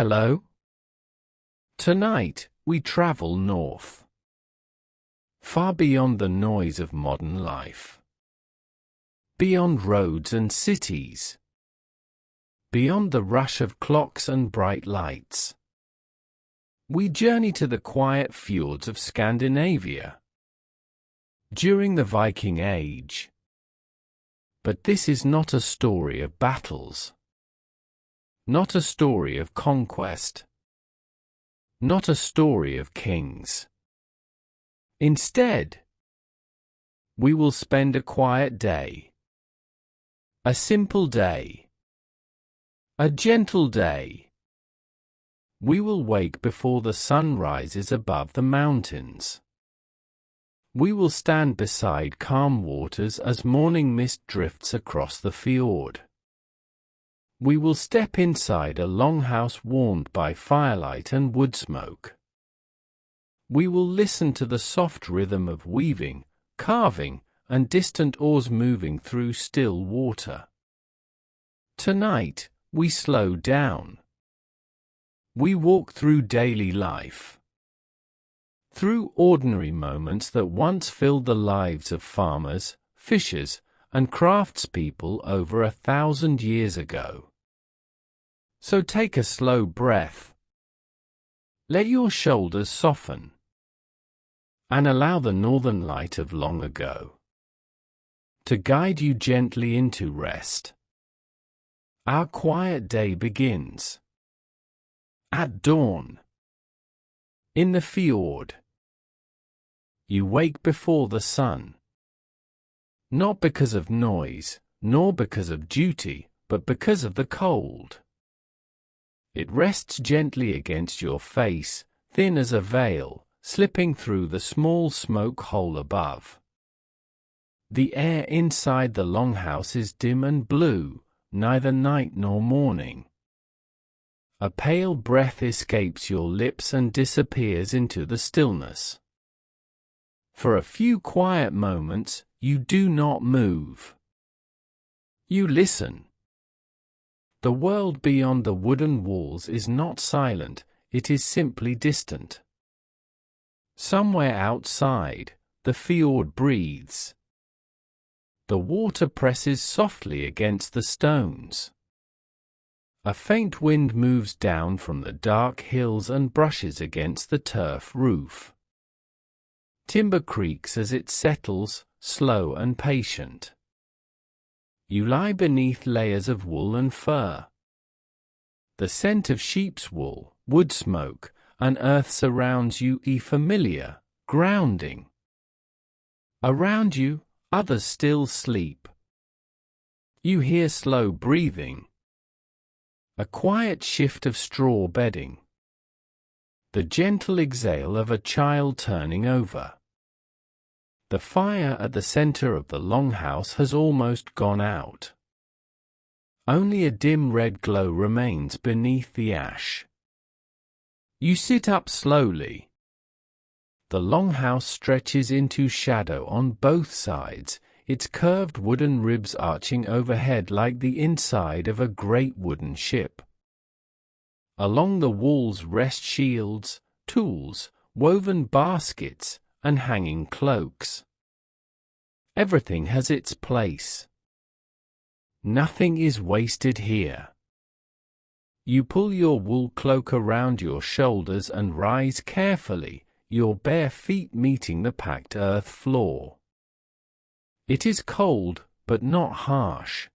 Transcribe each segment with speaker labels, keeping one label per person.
Speaker 1: Hello. Tonight, we travel north, far beyond the noise of modern life, beyond roads and cities, beyond the rush of clocks and bright lights. We journey to the quiet fjords of Scandinavia during the Viking Age. But this is not a story of battles, not a story of conquest, not a story of kings. Instead, we will spend a quiet day, a simple day, a gentle day. We will wake before the sun rises above the mountains. We will stand beside calm waters as morning mist drifts across the fjord. We will step inside a longhouse warmed by firelight and wood smoke. We will listen to the soft rhythm of weaving, carving, and distant oars moving through still water. Tonight, we slow down. We walk through daily life, through ordinary moments that once filled the lives of farmers, fishers, and craftspeople over 1,000 years ago. So take a slow breath. Let your shoulders soften, and allow the northern light of long ago to guide you gently into rest. Our quiet day begins at dawn. In the fjord, you wake before the sun, not because of noise, nor because of duty, but because of the cold. It rests gently against your face, thin as a veil, slipping through the small smoke hole above. The air inside the longhouse is dim and blue, neither night nor morning. A pale breath escapes your lips and disappears into the stillness. For a few quiet moments, you do not move. You listen. The world beyond the wooden walls is not silent, it is simply distant. Somewhere outside, the fjord breathes. The water presses softly against the stones. A faint wind moves down from the dark hills and brushes against the turf roof. Timber creaks as it settles, slow and patient. You lie beneath layers of wool and fur. The scent of sheep's wool, wood smoke, and earth surrounds you, familiar, grounding. Around you, others still sleep. You hear slow breathing, a quiet shift of straw bedding, the gentle exhale of a child turning over. The fire at the center of the longhouse has almost gone out. Only a dim red glow remains beneath the ash. You sit up slowly. The longhouse stretches into shadow on both sides, its curved wooden ribs arching overhead like the inside of a great wooden ship. Along the walls rest shields, tools, woven baskets, and hanging cloaks. Everything has its place. Nothing is wasted here. You pull your wool cloak around your shoulders and rise carefully, your bare feet meeting the packed earth floor. It is cold, but not harsh.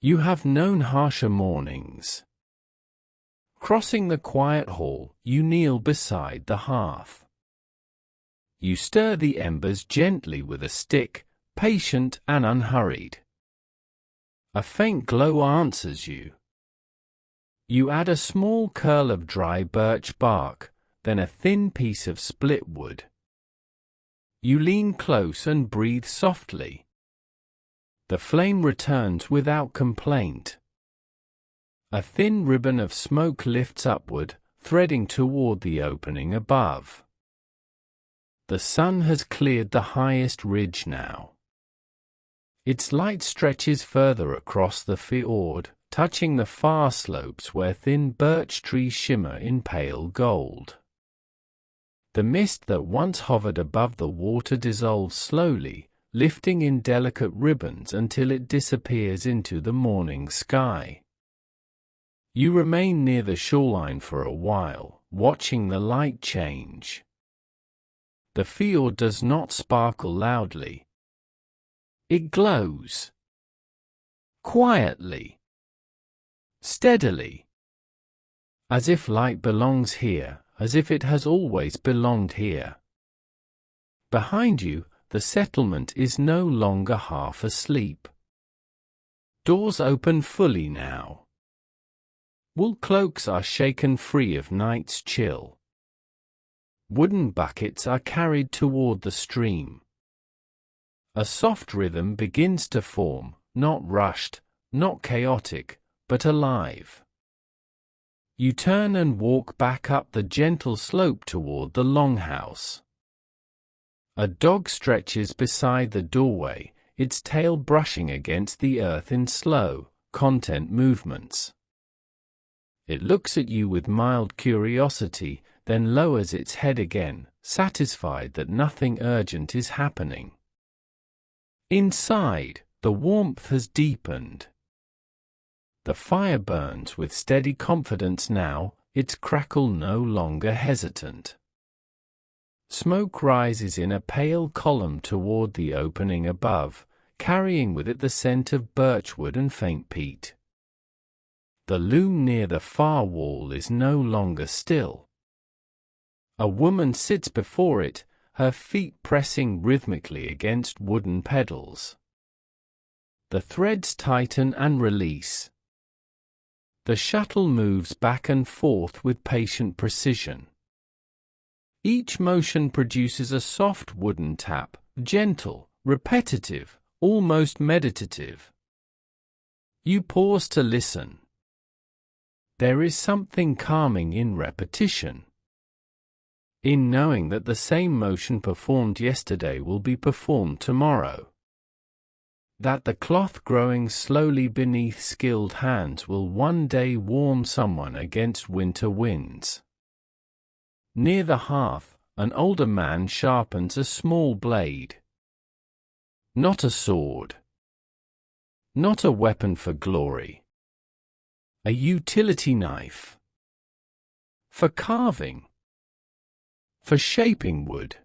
Speaker 1: You have known harsher mornings. Crossing the quiet hall, you kneel beside the hearth. You stir the embers gently with a stick, patient and unhurried. A faint glow answers you. You add a small curl of dry birch bark, then a thin piece of split wood. You lean close and breathe softly. The flame returns without complaint. A thin ribbon of smoke lifts upward, threading toward the opening above. The sun has cleared the highest ridge now. Its light stretches further across the fjord, touching the far slopes where thin birch trees shimmer in pale gold. The mist that once hovered above the water dissolves slowly, lifting in delicate ribbons until it disappears into the morning sky. You remain near the shoreline for a while, watching the light change. The fjord does not sparkle loudly. It glows. Quietly. Steadily. As if light belongs here, as if it has always belonged here. Behind you, the settlement is no longer half asleep. Doors open fully now. Wool cloaks are shaken free of night's chill. Wooden buckets are carried toward the stream. A soft rhythm begins to form, not rushed, not chaotic, but alive. You turn and walk back up the gentle slope toward the longhouse. A dog stretches beside the doorway, its tail brushing against the earth in slow, content movements. It looks at you with mild curiosity, then lowers its head again, satisfied that nothing urgent is happening. Inside, the warmth has deepened. The fire burns with steady confidence now, its crackle no longer hesitant. Smoke rises in a pale column toward the opening above, carrying with it the scent of birchwood and faint peat. The loom near the far wall is no longer still. A woman sits before it, her feet pressing rhythmically against wooden pedals. The threads tighten and release. The shuttle moves back and forth with patient precision. Each motion produces a soft wooden tap, gentle, repetitive, almost meditative. You pause to listen. There is something calming in repetition. In knowing that the same motion performed yesterday will be performed tomorrow. That the cloth growing slowly beneath skilled hands will one day warm someone against winter winds. Near the hearth, an older man sharpens a small blade. Not a sword. Not a weapon for glory. A utility knife. For carving. For shaping wood.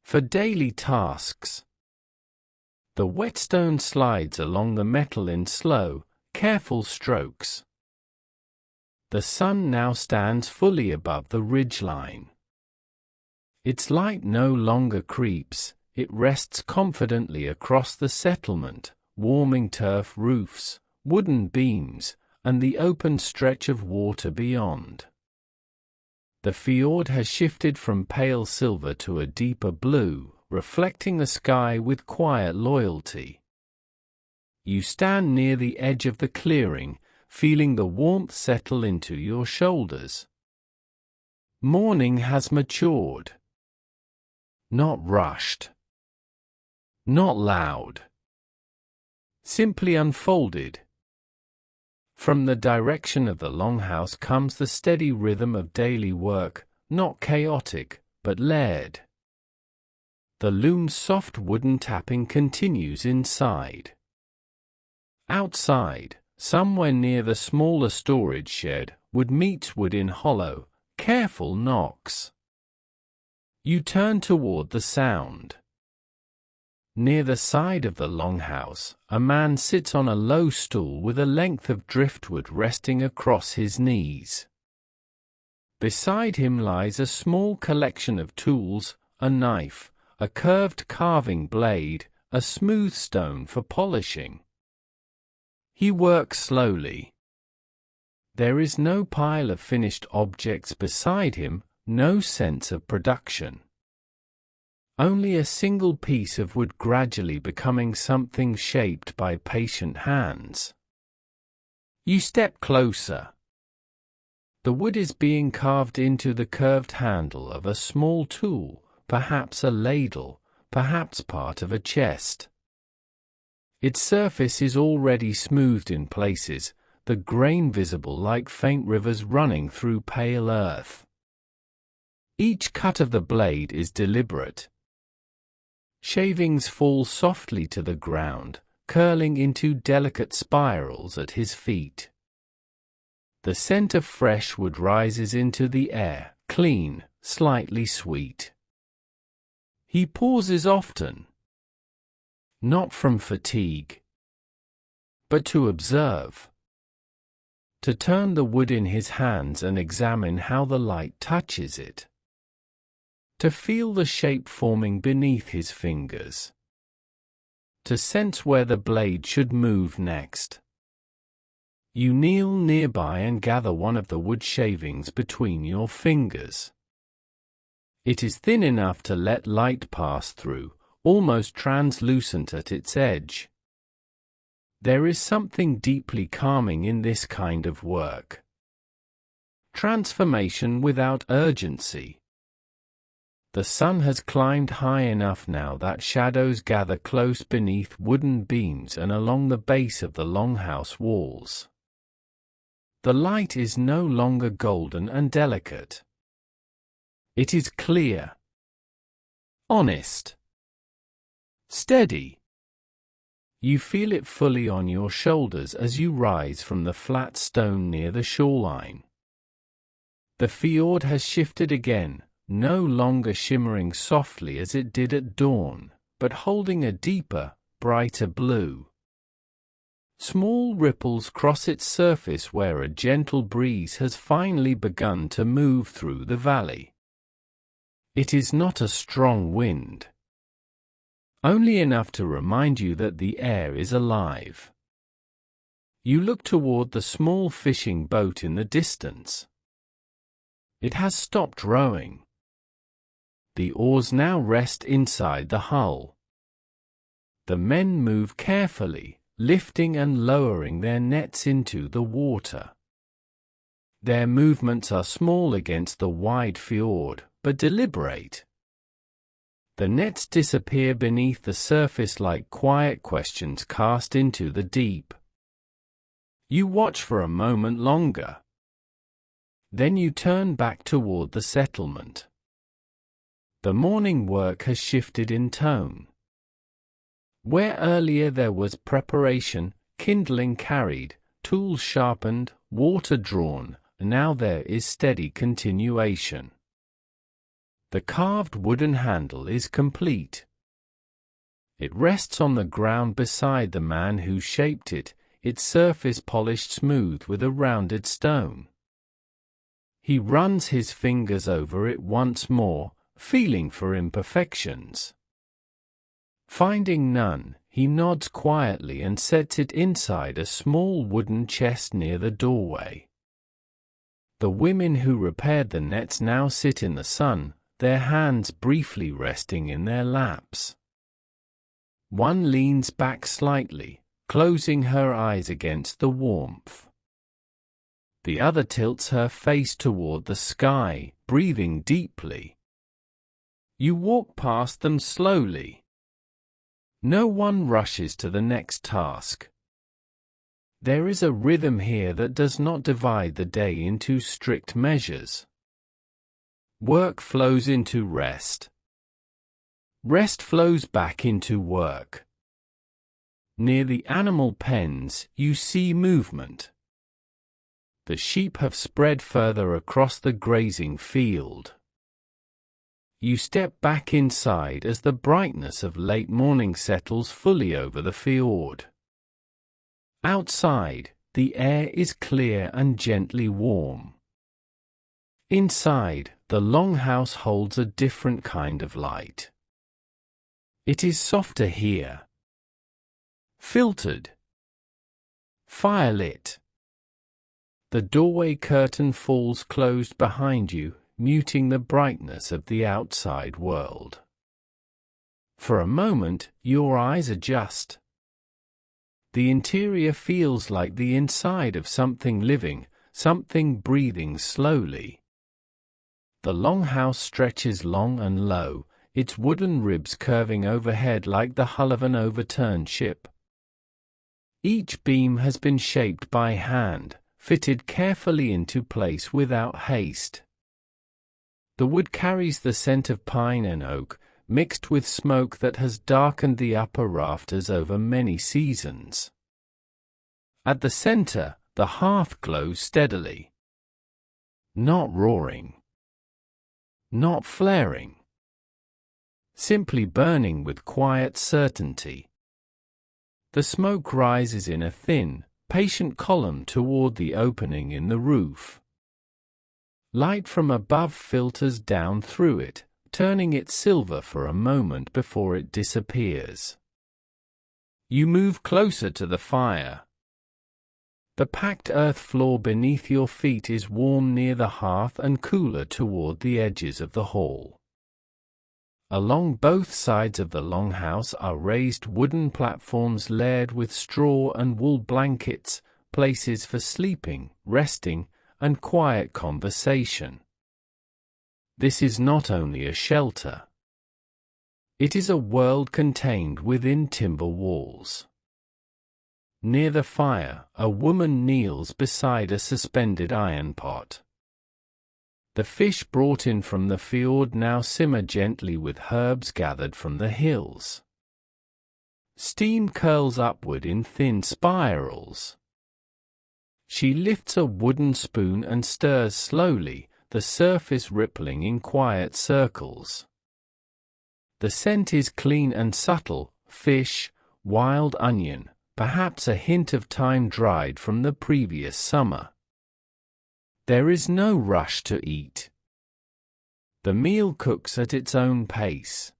Speaker 1: For daily tasks. The whetstone slides along the metal in slow, careful strokes. The sun now stands fully above the ridgeline. Its light no longer creeps, it rests confidently across the settlement, warming turf roofs, wooden beams, and the open stretch of water beyond. The fjord has shifted from pale silver to a deeper blue, reflecting the sky with quiet loyalty. You stand near the edge of the clearing, feeling the warmth settle into your shoulders. Morning has matured. Not rushed. Not loud. Simply unfolded. From the direction of the longhouse comes the steady rhythm of daily work, not chaotic, but layered. The loom's soft wooden tapping continues inside. Outside, somewhere near the smaller storage shed, wood meets wood in hollow, careful knocks. You turn toward the sound. Near the side of the longhouse, a man sits on a low stool with a length of driftwood resting across his knees. Beside him lies a small collection of tools, a knife, a curved carving blade, a smooth stone for polishing. He works slowly. There is no pile of finished objects beside him, no sense of production. Only a single piece of wood gradually becoming something shaped by patient hands. You step closer. The wood is being carved into the curved handle of a small tool, perhaps a ladle, perhaps part of a chest. Its surface is already smoothed in places, the grain visible like faint rivers running through pale earth. Each cut of the blade is deliberate. Shavings fall softly to the ground, curling into delicate spirals at his feet. The scent of fresh wood rises into the air, clean, slightly sweet. He pauses often, not from fatigue, but to observe, to turn the wood in his hands and examine how the light touches it, to feel the shape forming beneath his fingers, to sense where the blade should move next. You kneel nearby and gather one of the wood shavings between your fingers. It is thin enough to let light pass through, almost translucent at its edge. There is something deeply calming in this kind of work. Transformation without urgency. The sun has climbed high enough now that shadows gather close beneath wooden beams and along the base of the longhouse walls. The light is no longer golden and delicate. It is clear, honest, steady. You feel it fully on your shoulders as you rise from the flat stone near the shoreline. The fjord has shifted again, no longer shimmering softly as it did at dawn, but holding a deeper, brighter blue. Small ripples cross its surface where a gentle breeze has finally begun to move through the valley. It is not a strong wind, only enough to remind you that the air is alive. You look toward the small fishing boat in the distance. It has stopped rowing. The oars now rest inside the hull. The men move carefully, lifting and lowering their nets into the water. Their movements are small against the wide fjord, but deliberate. The nets disappear beneath the surface like quiet questions cast into the deep. You watch for a moment longer. Then you turn back toward the settlement. The morning work has shifted in tone. Where earlier there was preparation, kindling carried, tools sharpened, water drawn, now there is steady continuation. The carved wooden handle is complete. It rests on the ground beside the man who shaped it, its surface polished smooth with a rounded stone. He runs his fingers over it once more, feeling for imperfections. Finding none, he nods quietly and sets it inside a small wooden chest near the doorway. The women who repaired the nets now sit in the sun, their hands briefly resting in their laps. One leans back slightly, closing her eyes against the warmth. The other tilts her face toward the sky, breathing deeply. You walk past them slowly. No one rushes to the next task. There is a rhythm here that does not divide the day into strict measures. Work flows into rest. Rest flows back into work. Near the animal pens, you see movement. The sheep have spread further across the grazing field. You step back inside as the brightness of late morning settles fully over the fjord. Outside, the air is clear and gently warm. Inside, the longhouse holds a different kind of light. It is softer here. Filtered. Firelit. The doorway curtain falls closed behind you, muting the brightness of the outside world. For a moment, your eyes adjust. The interior feels like the inside of something living, something breathing slowly. The longhouse stretches long and low, its wooden ribs curving overhead like the hull of an overturned ship. Each beam has been shaped by hand, fitted carefully into place without haste. The wood carries the scent of pine and oak, mixed with smoke that has darkened the upper rafters over many seasons. At the center, the hearth glows steadily. Not roaring. Not flaring. Simply burning with quiet certainty. The smoke rises in a thin, patient column toward the opening in the roof. Light from above filters down through it, turning it silver for a moment before it disappears. You move closer to the fire. The packed earth floor beneath your feet is warm near the hearth and cooler toward the edges of the hall. Along both sides of the longhouse are raised wooden platforms layered with straw and wool blankets, places for sleeping, resting, and quiet conversation. This is not only a shelter. It is a world contained within timber walls. Near the fire, a woman kneels beside a suspended iron pot. The fish brought in from the fjord now simmer gently with herbs gathered from the hills. Steam curls upward in thin spirals. She lifts a wooden spoon and stirs slowly, the surface rippling in quiet circles. The scent is clean and subtle: fish, wild onion, perhaps a hint of thyme dried from the previous summer. There is no rush to eat. The meal cooks at its own pace.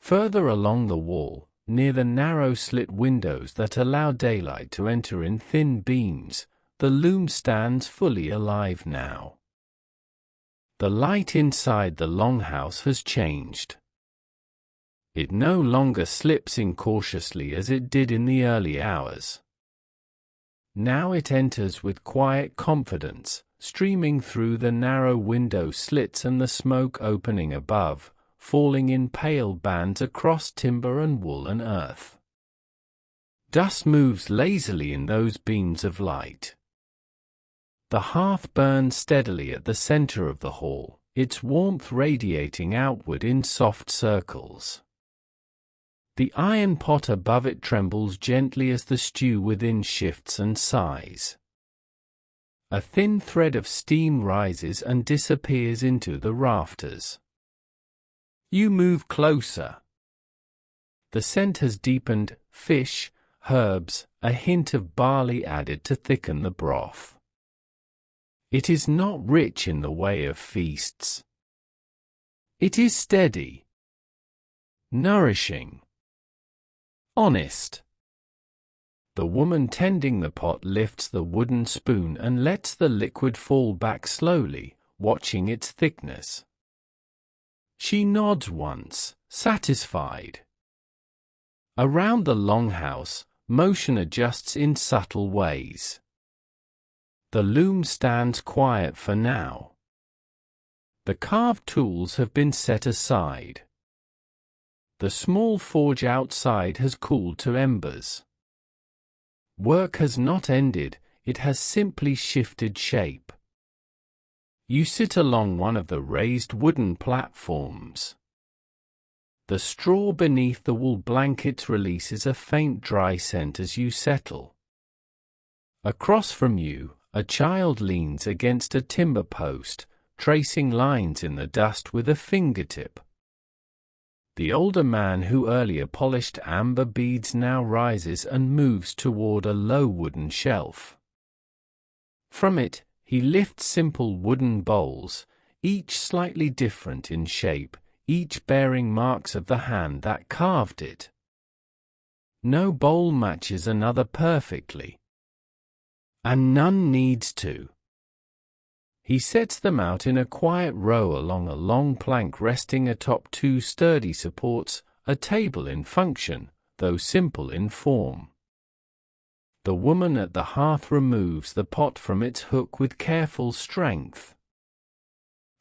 Speaker 1: Further along the wall, near the narrow slit windows that allow daylight to enter in thin beams, the loom stands fully alive now. The light inside the longhouse has changed. It no longer slips incautiously as it did in the early hours. Now it enters with quiet confidence, streaming through the narrow window slits and the smoke opening above, falling in pale bands across timber and wool and earth. Dust moves lazily in those beams of light. The hearth burns steadily at the center of the hall, its warmth radiating outward in soft circles. The iron pot above it trembles gently as the stew within shifts and sighs. A thin thread of steam rises and disappears into the rafters. You move closer. The scent has deepened: fish, herbs, a hint of barley added to thicken the broth. It is not rich in the way of feasts. It is steady, nourishing, honest. The woman tending the pot lifts the wooden spoon and lets the liquid fall back slowly, watching its thickness. She nods once, satisfied. Around the longhouse, motion adjusts in subtle ways. The loom stands quiet for now. The carved tools have been set aside. The small forge outside has cooled to embers. Work has not ended, it has simply shifted shape. You sit along one of the raised wooden platforms. The straw beneath the wool blankets releases a faint dry scent as you settle. Across from you, a child leans against a timber post, tracing lines in the dust with a fingertip. The older man who earlier polished amber beads now rises and moves toward a low wooden shelf. From it, he lifts simple wooden bowls, each slightly different in shape, each bearing marks of the hand that carved it. No bowl matches another perfectly. And none needs to. He sets them out in a quiet row along a long plank resting atop two sturdy supports, a table in function, though simple in form. The woman at the hearth removes the pot from its hook with careful strength.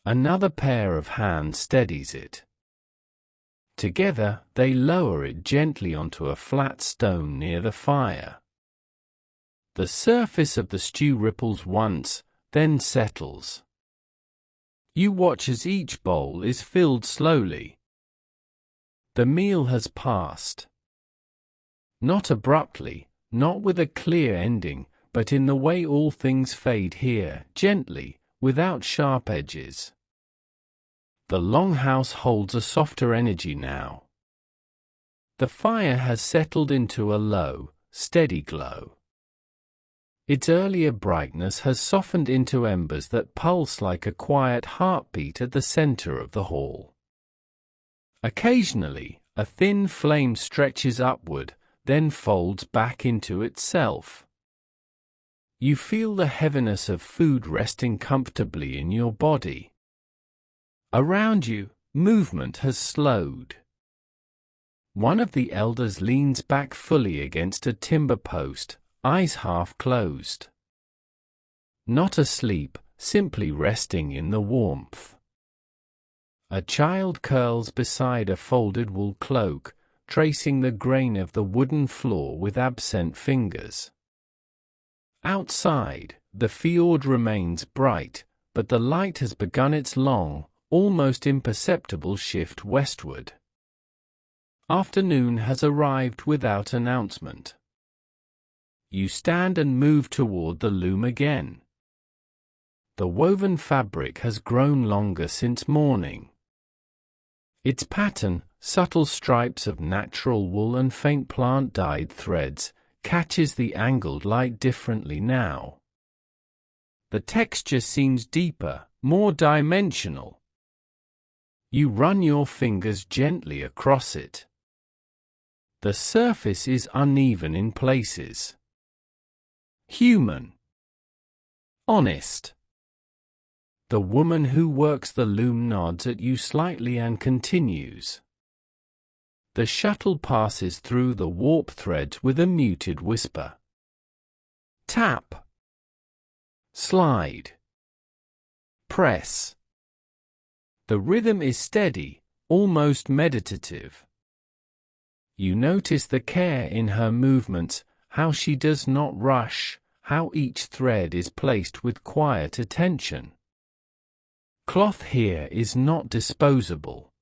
Speaker 1: Another pair of hands steadies it. Together, they lower it gently onto a flat stone near the fire. The surface of the stew ripples once, then settles. You watch as each bowl is filled slowly. The meal has passed. Not abruptly, not with a clear ending, but in the way all things fade here, gently, without sharp edges. The longhouse holds a softer energy now. The fire has settled into a low, steady glow. Its earlier brightness has softened into embers that pulse like a quiet heartbeat at the center of the hall. Occasionally, a thin flame stretches upward, then folds back into itself. You feel the heaviness of food resting comfortably in your body. Around you, movement has slowed. One of the elders leans back fully against a timber post, eyes half closed. Not asleep, simply resting in the warmth. A child curls beside a folded wool cloak, tracing the grain of the wooden floor with absent fingers. Outside, the fjord remains bright, but the light has begun its long, almost imperceptible shift westward. Afternoon has arrived without announcement. You stand and move toward the loom again. The woven fabric has grown longer since morning. Its pattern, subtle stripes of natural wool and faint plant-dyed threads, catches the angled light differently now. The texture seems deeper, more dimensional. You run your fingers gently across it. The surface is uneven in places. Human. Honest. The woman who works the loom nods at you slightly and continues. The shuttle passes through the warp threads with a muted whisper. Tap. Slide. Press. The rhythm is steady, almost meditative. You notice the care in her movements, how she does not rush, how each thread is placed with quiet attention. Cloth here is not disposable.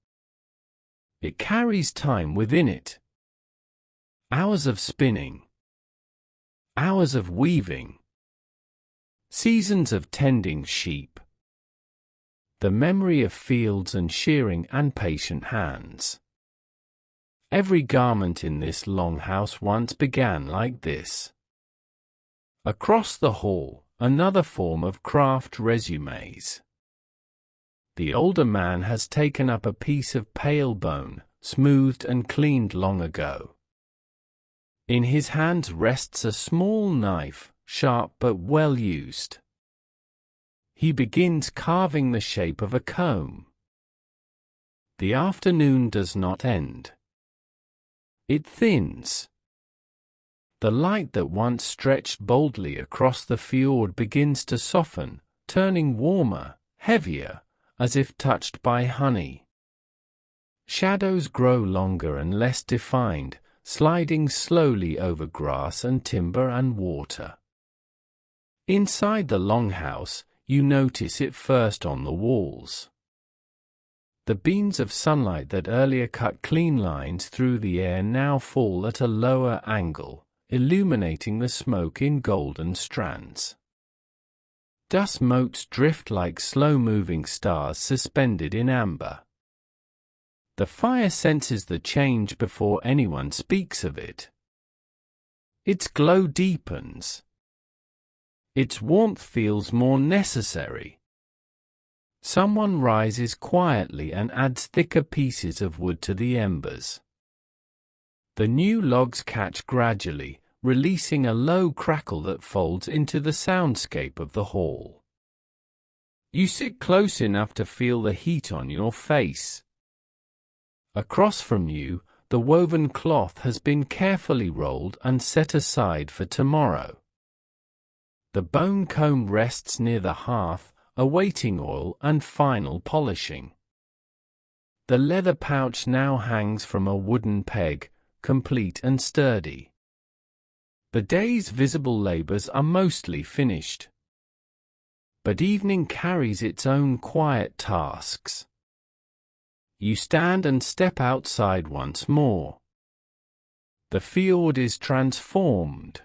Speaker 1: It carries time within it. Hours of spinning. Hours of weaving. Seasons of tending sheep. The memory of fields and shearing and patient hands. Every garment in this longhouse once began like this. Across the hall, another form of craft resumes. The older man has taken up a piece of pale bone, smoothed and cleaned long ago. In his hand rests a small knife, sharp but well used. He begins carving the shape of a comb. The afternoon does not end. It thins. The light that once stretched boldly across the fjord begins to soften, turning warmer, heavier, as if touched by honey. Shadows grow longer and less defined, sliding slowly over grass and timber and water. Inside the longhouse, you notice it first on the walls. The beams of sunlight that earlier cut clean lines through the air now fall at a lower angle, illuminating the smoke in golden strands. Dust motes drift like slow-moving stars suspended in amber. The fire senses the change before anyone speaks of it. Its glow deepens. Its warmth feels more necessary. Someone rises quietly and adds thicker pieces of wood to the embers. The new logs catch gradually, releasing a low crackle that folds into the soundscape of the hall. You sit close enough to feel the heat on your face. Across from you, the woven cloth has been carefully rolled and set aside for tomorrow. The bone comb rests near the hearth, awaiting oil and final polishing. The leather pouch now hangs from a wooden peg, complete and sturdy. The day's visible labors are mostly finished. But evening carries its own quiet tasks. You stand and step outside once more. The fjord is transformed.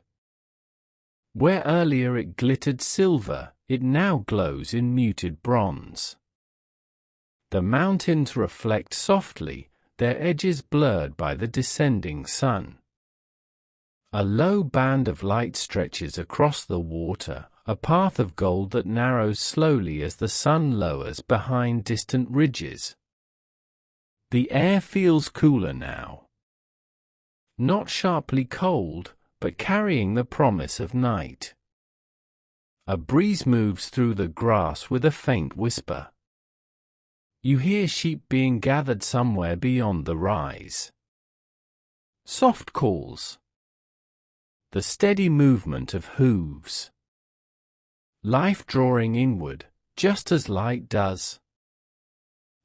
Speaker 1: Where earlier it glittered silver, it now glows in muted bronze. The mountains reflect softly, their edges blurred by the descending sun. A low band of light stretches across the water, a path of gold that narrows slowly as the sun lowers behind distant ridges. The air feels cooler now. Not sharply cold, but carrying the promise of night. A breeze moves through the grass with a faint whisper. You hear sheep being gathered somewhere beyond the rise. Soft calls. The steady movement of hooves. Life drawing inward, just as light does.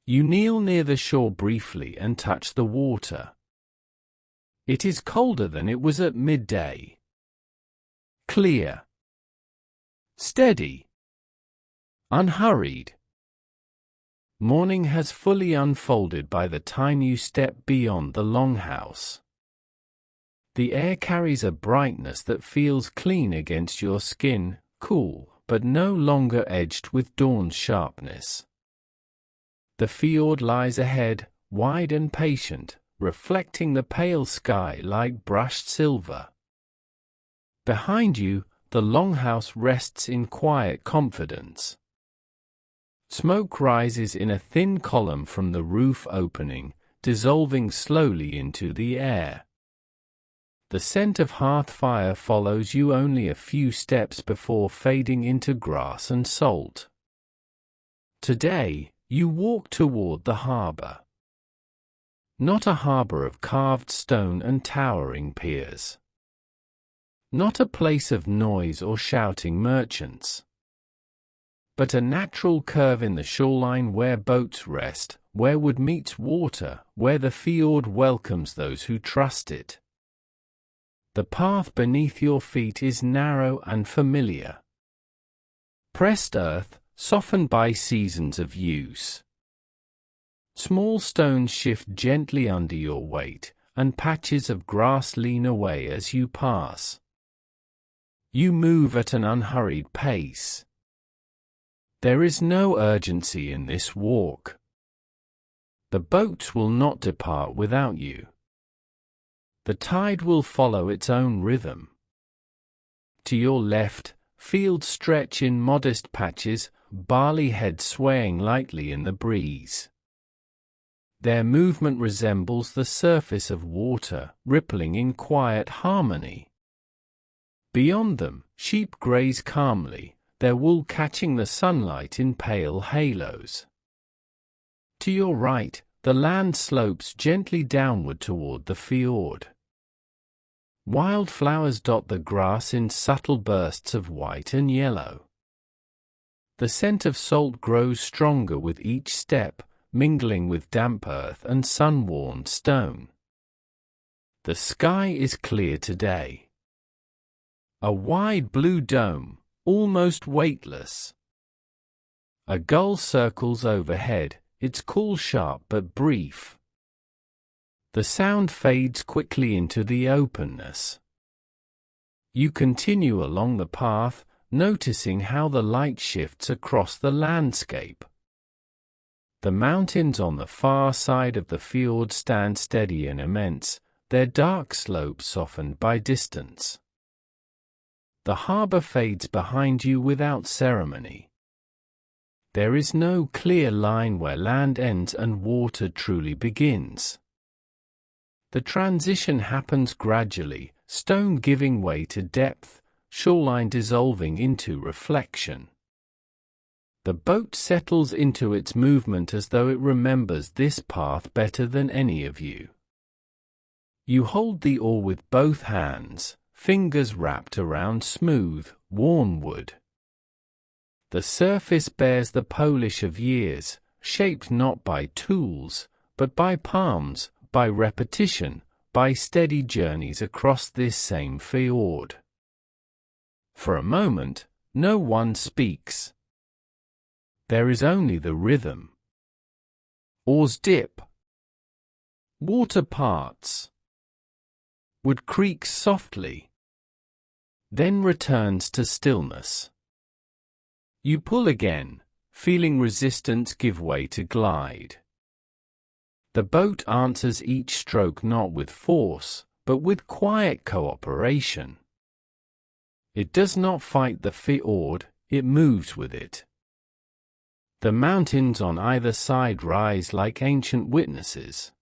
Speaker 1: You kneel near the shore briefly and touch the water. It is colder than it was at midday. Clear. Steady. Unhurried. Morning has fully unfolded by the time you step beyond the longhouse. The air carries a brightness that feels clean against your skin, cool, but no longer edged with dawn's sharpness. The fjord lies ahead, wide and patient, reflecting the pale sky like brushed silver. Behind you, the longhouse rests in quiet confidence. Smoke rises in a thin column from the roof opening, dissolving slowly into the air. The scent of hearth fire follows you only a few steps before fading into grass and salt. Today, you walk toward the harbor. Not a harbor of carved stone and towering piers. Not a place of noise or shouting merchants. But a natural curve in the shoreline where boats rest, where wood meets water, where the fjord welcomes those who trust it. The path beneath your feet is narrow and familiar. Pressed earth, softened by seasons of use. Small stones shift gently under your weight, and patches of grass lean away as you pass. You move at an unhurried pace. There is no urgency in this walk. The boats will not depart without you. The tide will follow its own rhythm. To your left, fields stretch in modest patches, barley heads swaying lightly in the breeze. Their movement resembles the surface of water, rippling in quiet harmony. Beyond them, sheep graze calmly, their wool catching the sunlight in pale halos. To your right, the land slopes gently downward toward the fjord. Wildflowers dot the grass in subtle bursts of white and yellow. The scent of salt grows stronger with each step, mingling with damp earth and sun-worn stone. The sky is clear today. A wide blue dome, almost weightless. A gull circles overhead, its call sharp but brief. The sound fades quickly into the openness. You continue along the path, noticing how the light shifts across the landscape. The mountains on the far side of the fjord stand steady and immense, their dark slopes softened by distance. The harbor fades behind you without ceremony. There is no clear line where land ends and water truly begins. The transition happens gradually, stone giving way to depth, shoreline dissolving into reflection. The boat settles into its movement as though it remembers this path better than any of you. You hold the oar with both hands, fingers wrapped around smooth, worn wood. The surface bears the polish of years, shaped not by tools, but by palms, by repetition, by steady journeys across this same fjord. For a moment, no one speaks. There is only the rhythm. Oars dip. Water parts. Wood creaks softly. Then returns to stillness. You pull again, feeling resistance give way to glide. The boat answers each stroke not with force, but with quiet cooperation. It does not fight the fjord, it moves with it. The mountains on either side rise like ancient witnesses.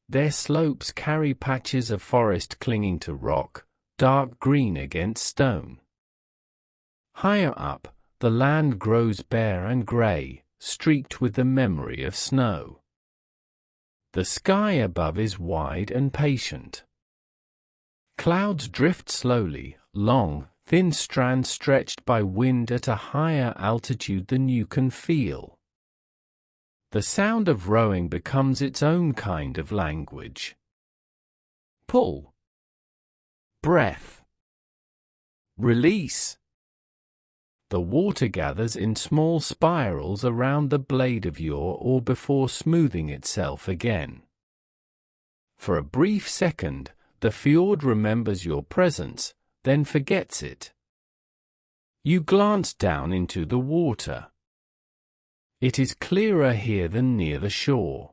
Speaker 1: Their slopes carry patches of forest clinging to rock, dark green against stone. Higher up, the land grows bare and grey, streaked with the memory of snow. The sky above is wide and patient. Clouds drift slowly, long, thin strands stretched by wind at a higher altitude than you can feel. The sound of rowing becomes its own kind of language. Pull. Breath. Release. The water gathers in small spirals around the blade of your oar before smoothing itself again. For a brief second, the fjord remembers your presence, then forgets it. You glance down into the water. It is clearer here than near the shore.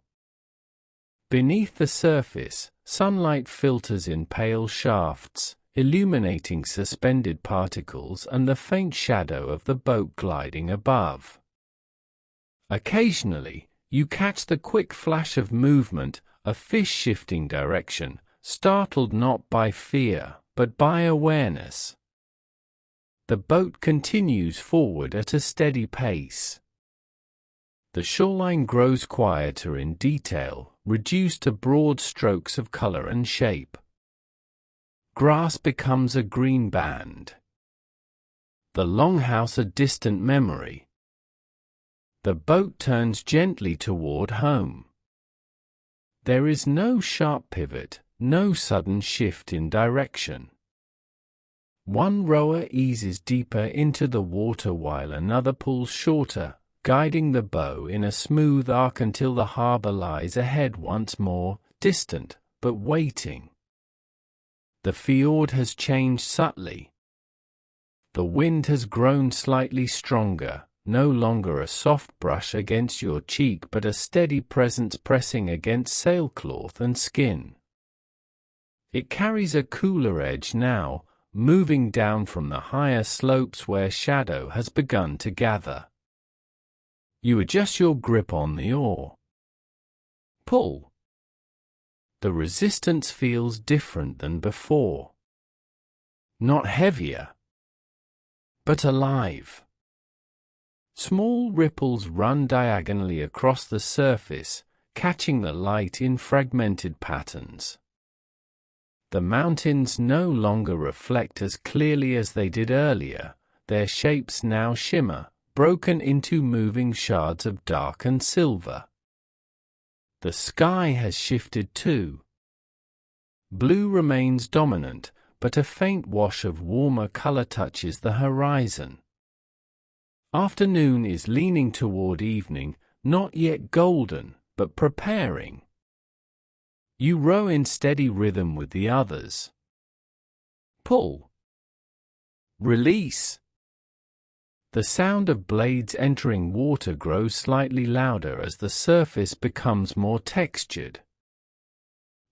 Speaker 1: Beneath the surface, sunlight filters in pale shafts, illuminating suspended particles and the faint shadow of the boat gliding above. Occasionally, you catch the quick flash of movement, a fish shifting direction, startled not by fear, but by awareness. The boat continues forward at a steady pace. The shoreline grows quieter in detail, reduced to broad strokes of color and shape. Grass becomes a green band. The longhouse a distant memory. The boat turns gently toward home. There is no sharp pivot, no sudden shift in direction. One rower eases deeper into the water while another pulls shorter, guiding the bow in a smooth arc until the harbor lies ahead once more, distant, but waiting. The fjord has changed subtly. The wind has grown slightly stronger, no longer a soft brush against your cheek but a steady presence pressing against sailcloth and skin. It carries a cooler edge now, moving down from the higher slopes where shadow has begun to gather. You adjust your grip on the oar. Pull. The resistance feels different than before. Not heavier, but alive. Small ripples run diagonally across the surface, catching the light in fragmented patterns. The mountains no longer reflect as clearly as they did earlier, their shapes now shimmer, broken into moving shards of dark and silver. The sky has shifted too. Blue remains dominant, but a faint wash of warmer color touches the horizon. Afternoon is leaning toward evening, not yet golden, but preparing. You row in steady rhythm with the others. Pull. Release. The sound of blades entering water grows slightly louder as the surface becomes more textured.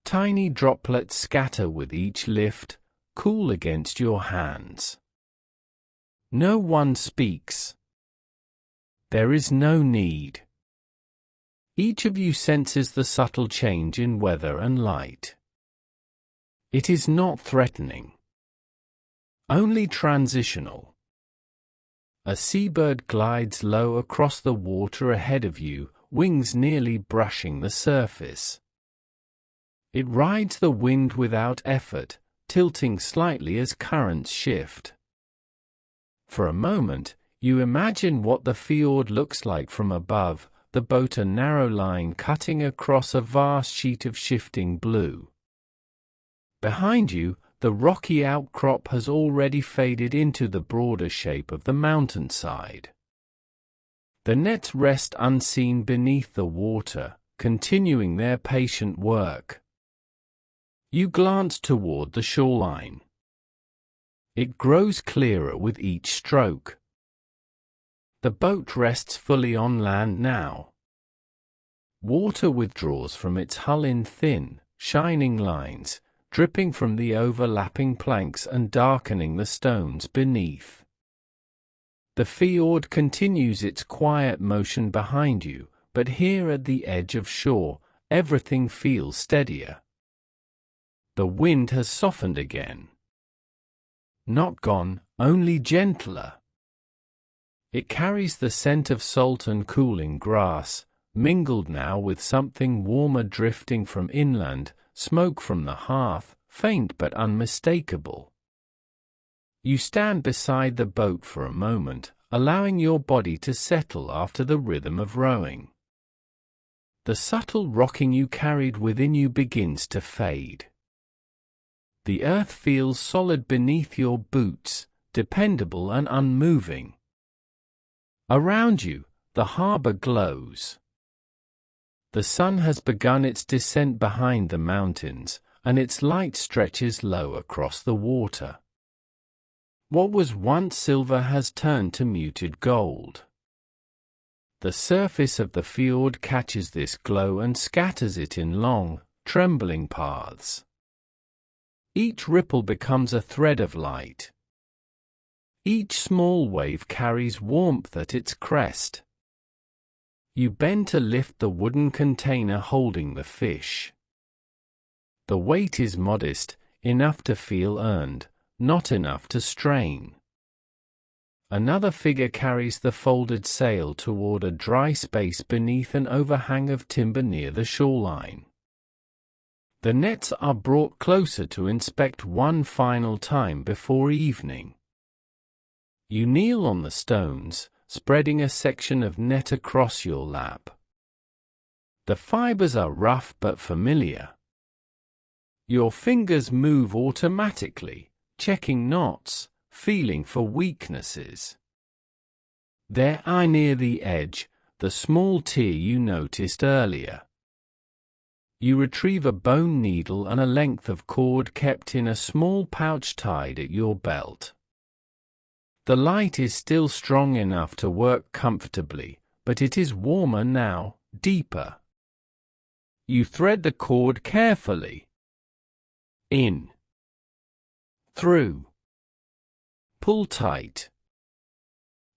Speaker 1: Tiny droplets scatter with each lift, cool against your hands. No one speaks. There is no need. Each of you senses the subtle change in weather and light. It is not threatening. Only transitional. A seabird glides low across the water ahead of you, wings nearly brushing the surface. It rides the wind without effort, tilting slightly as currents shift. For a moment, you imagine what the fjord looks like from above, the boat a narrow line cutting across a vast sheet of shifting blue. Behind you, the rocky outcrop has already faded into the broader shape of the mountainside. The nets rest unseen beneath the water, continuing their patient work. You glance toward the shoreline. It grows clearer with each stroke. The boat rests fully on land now. Water withdraws from its hull in thin, shining lines, dripping from the overlapping planks and darkening the stones beneath. The fjord continues its quiet motion behind you, but here at the edge of shore, everything feels steadier. The wind has softened again. Not gone, only gentler. It carries the scent of salt and cooling grass, mingled now with something warmer drifting from inland, smoke from the hearth, faint but unmistakable. You stand beside the boat for a moment, allowing your body to settle after the rhythm of rowing. The subtle rocking you carried within you begins to fade. The earth feels solid beneath your boots, dependable and unmoving. Around you, the harbor glows. The sun has begun its descent behind the mountains, and its light stretches low across the water. What was once silver has turned to muted gold. The surface of the fjord catches this glow and scatters it in long, trembling paths. Each ripple becomes a thread of light. Each small wave carries warmth at its crest. You bend to lift the wooden container holding the fish. The weight is modest, enough to feel earned, not enough to strain. Another figure carries the folded sail toward a dry space beneath an overhang of timber near the shoreline. The nets are brought closer to inspect one final time before evening. You kneel on the stones, spreading a section of net across your lap. The fibers are rough but familiar. Your fingers move automatically, checking knots, feeling for weaknesses. There are near the edge, the small tear you noticed earlier. You retrieve a bone needle and a length of cord kept in a small pouch tied at your belt. The light is still strong enough to work comfortably, but it is warmer now, deeper. You thread the cord carefully. In. Through. Pull tight.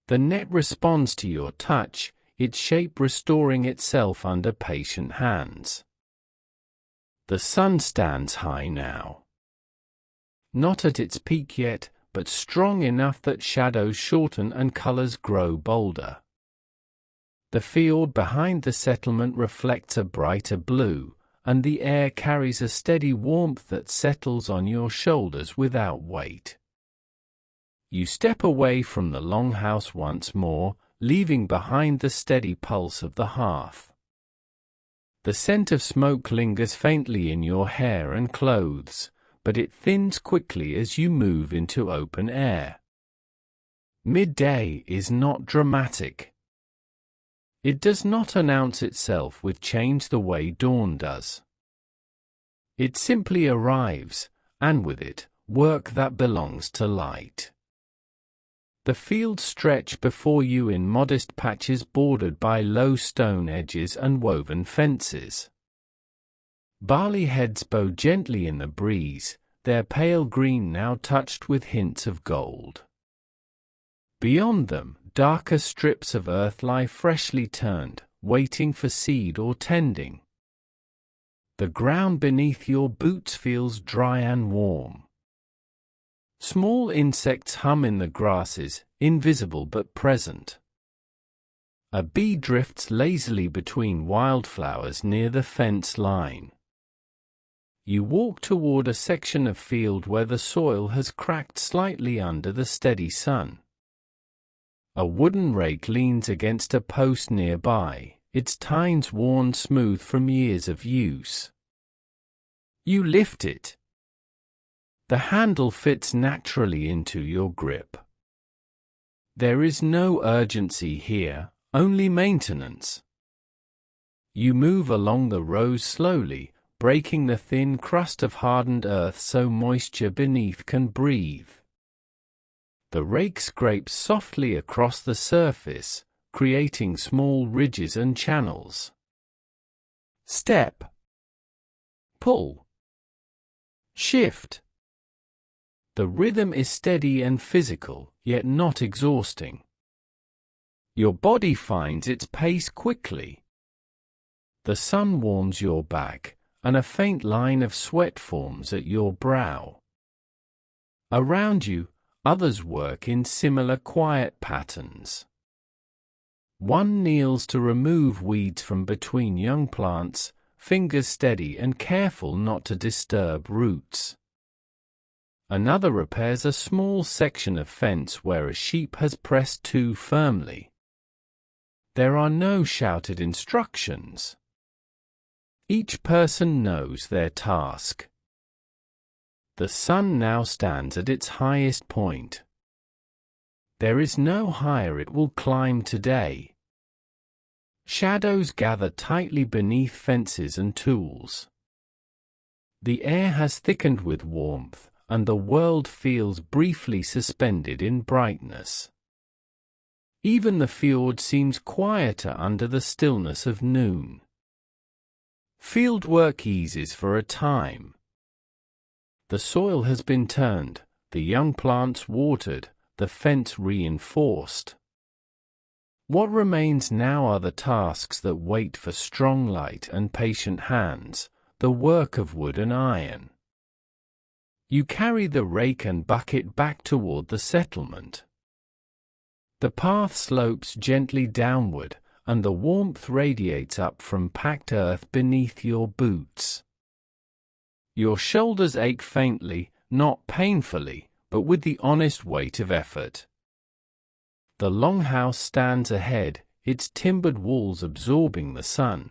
Speaker 1: The net responds to your touch, its shape restoring itself under patient hands. The sun stands high now. Not at its peak yet, but strong enough that shadows shorten and colors grow bolder. The fjord behind the settlement reflects a brighter blue, and the air carries a steady warmth that settles on your shoulders without weight. You step away from the longhouse once more, leaving behind the steady pulse of the hearth. The scent of smoke lingers faintly in your hair and clothes, but it thins quickly as you move into open air. Midday is not dramatic. It does not announce itself with change the way dawn does. It simply arrives, and with it, work that belongs to light. The fields stretch before you in modest patches bordered by low stone edges and woven fences. Barley heads bow gently in the breeze, their pale green now touched with hints of gold. Beyond them, darker strips of earth lie freshly turned, waiting for seed or tending. The ground beneath your boots feels dry and warm. Small insects hum in the grasses, invisible but present. A bee drifts lazily between wildflowers near the fence line. You walk toward a section of field where the soil has cracked slightly under the steady sun. A wooden rake leans against a post nearby, its tines worn smooth from years of use. You lift it. The handle fits naturally into your grip. There is no urgency here, only maintenance. You move along the rows slowly, breaking the thin crust of hardened earth so moisture beneath can breathe. The rake scrapes softly across the surface, creating small ridges and channels. Step. Pull. Shift. The rhythm is steady and physical, yet not exhausting. Your body finds its pace quickly. The sun warms your back, and a faint line of sweat forms at your brow. Around you, others work in similar quiet patterns. One kneels to remove weeds from between young plants, fingers steady and careful not to disturb roots. Another repairs a small section of fence where a sheep has pressed too firmly. There are no shouted instructions. Each person knows their task. The sun now stands at its highest point. There is no higher it will climb today. Shadows gather tightly beneath fences and tools. The air has thickened with warmth, and the world feels briefly suspended in brightness. Even the fjord seems quieter under the stillness of noon. Fieldwork eases for a time. The soil has been turned, the young plants watered, the fence reinforced. What remains now are the tasks that wait for strong light and patient hands, the work of wood and iron. You carry the rake and bucket back toward the settlement. The path slopes gently downward, and the warmth radiates up from packed earth beneath your boots. Your shoulders ache faintly, not painfully, but with the honest weight of effort. The longhouse stands ahead, its timbered walls absorbing the sun.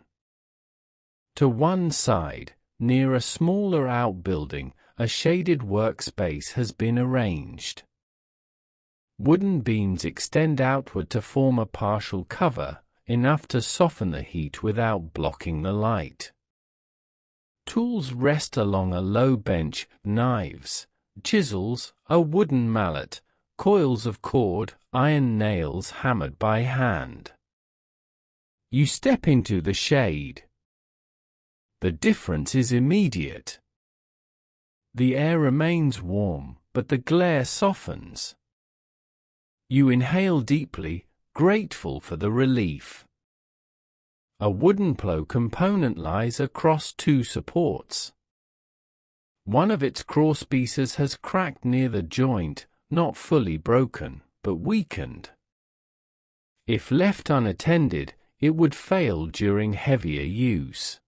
Speaker 1: To one side, near a smaller outbuilding, a shaded workspace has been arranged. Wooden beams extend outward to form a partial cover, enough to soften the heat without blocking the light. Tools rest along a low bench, knives, chisels, a wooden mallet, coils of cord, iron nails hammered by hand. You step into the shade. The difference is immediate. The air remains warm, but the glare softens. You inhale deeply, grateful for the relief. A wooden plow component lies across two supports. One of its crosspieces has cracked near the joint, not fully broken, but weakened. If left unattended, it would fail during heavier use.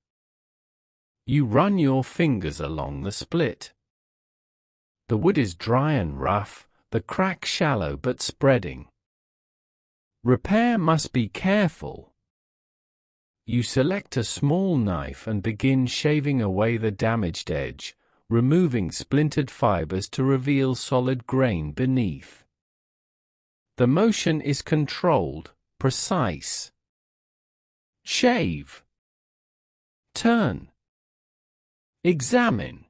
Speaker 1: You run your fingers along the split. The wood is dry and rough, the crack shallow but spreading. Repair must be careful. You select a small knife and begin shaving away the damaged edge, removing splintered fibers to reveal solid grain beneath. The motion is controlled, precise. Shave. Turn. Examine.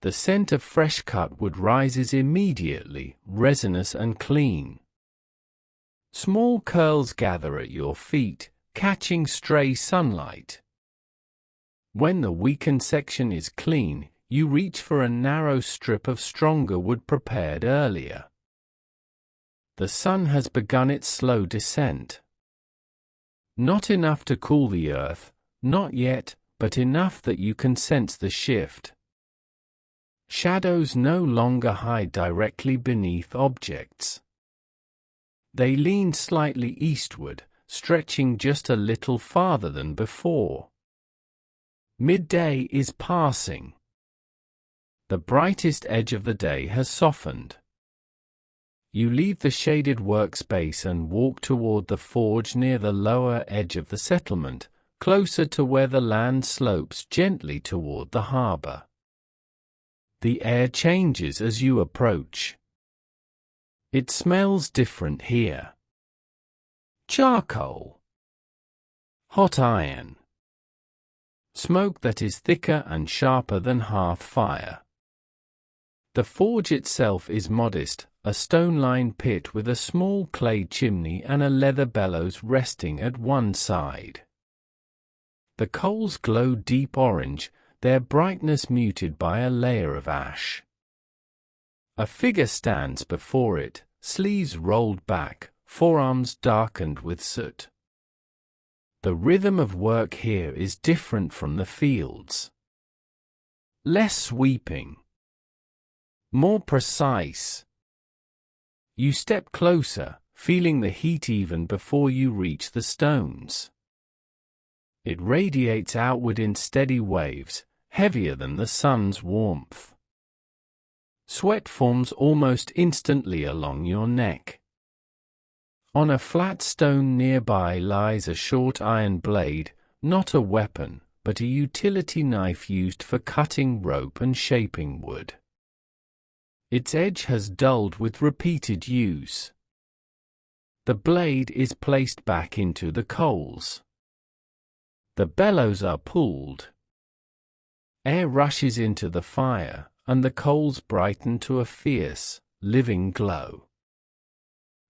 Speaker 1: The scent of fresh cut wood rises immediately, resinous and clean. Small curls gather at your feet, catching stray sunlight. When the weakened section is clean, you reach for a narrow strip of stronger wood prepared earlier. The sun has begun its slow descent. Not enough to cool the earth, not yet, but enough that you can sense the shift. Shadows no longer hide directly beneath objects. They lean slightly eastward, stretching just a little farther than before. Midday is passing. The brightest edge of the day has softened. You leave the shaded workspace and walk toward the forge near the lower edge of the settlement, closer to where the land slopes gently toward the harbor. The air changes as you approach. It smells different here. Charcoal. Hot iron. Smoke that is thicker and sharper than hearth fire. The forge itself is modest, a stone-lined pit with a small clay chimney and a leather bellows resting at one side. The coals glow deep orange, their brightness muted by a layer of ash. A figure stands before it, sleeves rolled back, forearms darkened with soot. The rhythm of work here is different from the fields. Less sweeping. More precise. You step closer, feeling the heat even before you reach the stones. It radiates outward in steady waves, heavier than the sun's warmth. Sweat forms almost instantly along your neck. On a flat stone nearby lies a short iron blade, not a weapon, but a utility knife used for cutting rope and shaping wood. Its edge has dulled with repeated use. The blade is placed back into the coals. The bellows are pulled. Air rushes into the fire, and the coals brighten to a fierce, living glow.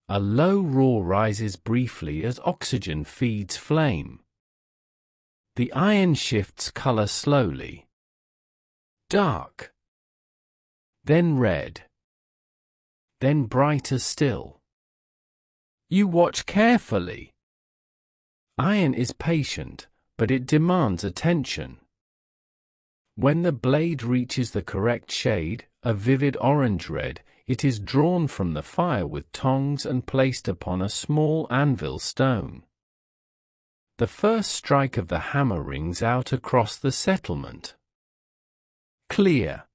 Speaker 1: A low roar rises briefly as oxygen feeds flame. The iron shifts color slowly. Dark. Then red. Then brighter still. You watch carefully. Iron is patient, but it demands attention. When the blade reaches the correct shade, a vivid orange-red, it is drawn from the fire with tongs and placed upon a small anvil stone. The first strike of the hammer rings out across the settlement. Clear.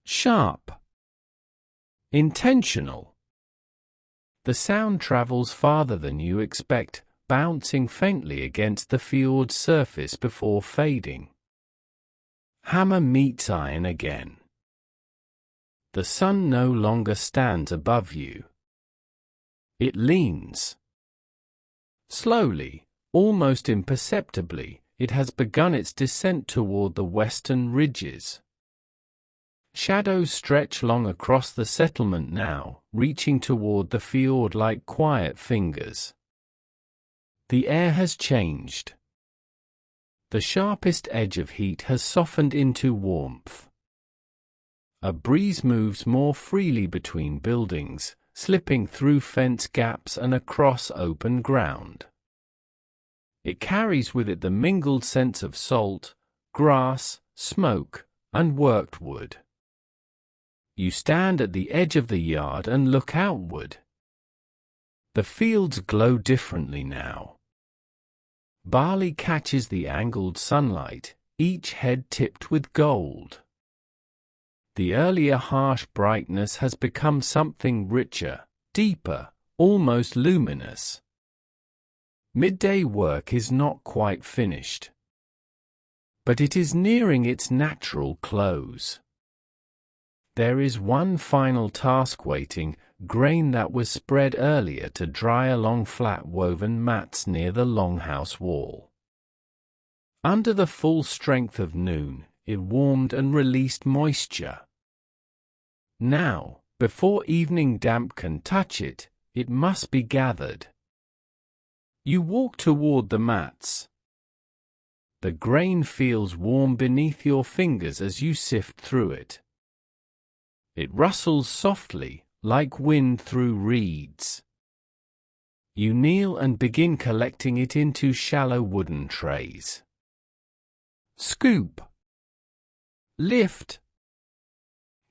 Speaker 1: Sharp. Intentional. The sound travels farther than you expect, bouncing faintly against the fjord's surface before fading. Hammer meets iron again. The sun no longer stands above you. It leans. Slowly, almost imperceptibly, it has begun its descent toward the western ridges. Shadows stretch long across the settlement now, reaching toward the fjord like quiet fingers. The air has changed. The sharpest edge of heat has softened into warmth. A breeze moves more freely between buildings, slipping through fence gaps and across open ground. It carries with it the mingled scents of salt, grass, smoke, and worked wood. You stand at the edge of the yard and look outward. The fields glow differently now. Barley catches the angled sunlight, each head tipped with gold. The earlier harsh brightness has become something richer, deeper, almost luminous. Midday work is not quite finished. But it is nearing its natural close. There is one final task waiting, grain that was spread earlier to dry along flat woven mats near the longhouse wall. Under the full strength of noon, it warmed and released moisture. Now, before evening damp can touch it, it must be gathered. You walk toward the mats. The grain feels warm beneath your fingers as you sift through it. It rustles softly, like wind through reeds. You kneel and begin collecting it into shallow wooden trays. Scoop. Lift.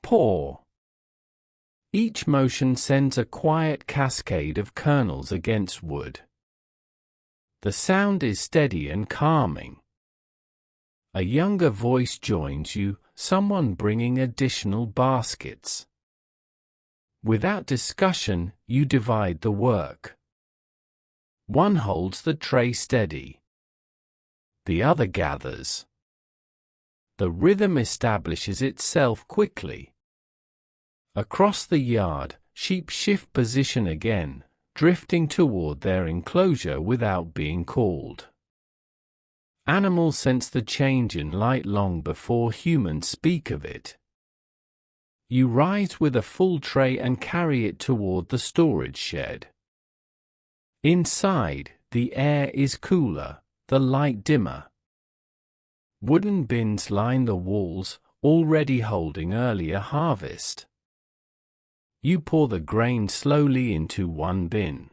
Speaker 1: Pour. Each motion sends a quiet cascade of kernels against wood. The sound is steady and calming. A younger voice joins you, someone bringing additional baskets. Without discussion, you divide the work. One holds the tray steady. The other gathers. The rhythm establishes itself quickly. Across the yard, sheep shift position again, drifting toward their enclosure without being called. Animals sense the change in light long before humans speak of it. You rise with a full tray and carry it toward the storage shed. Inside, the air is cooler, the light dimmer. Wooden bins line the walls, already holding earlier harvest. You pour the grain slowly into one bin.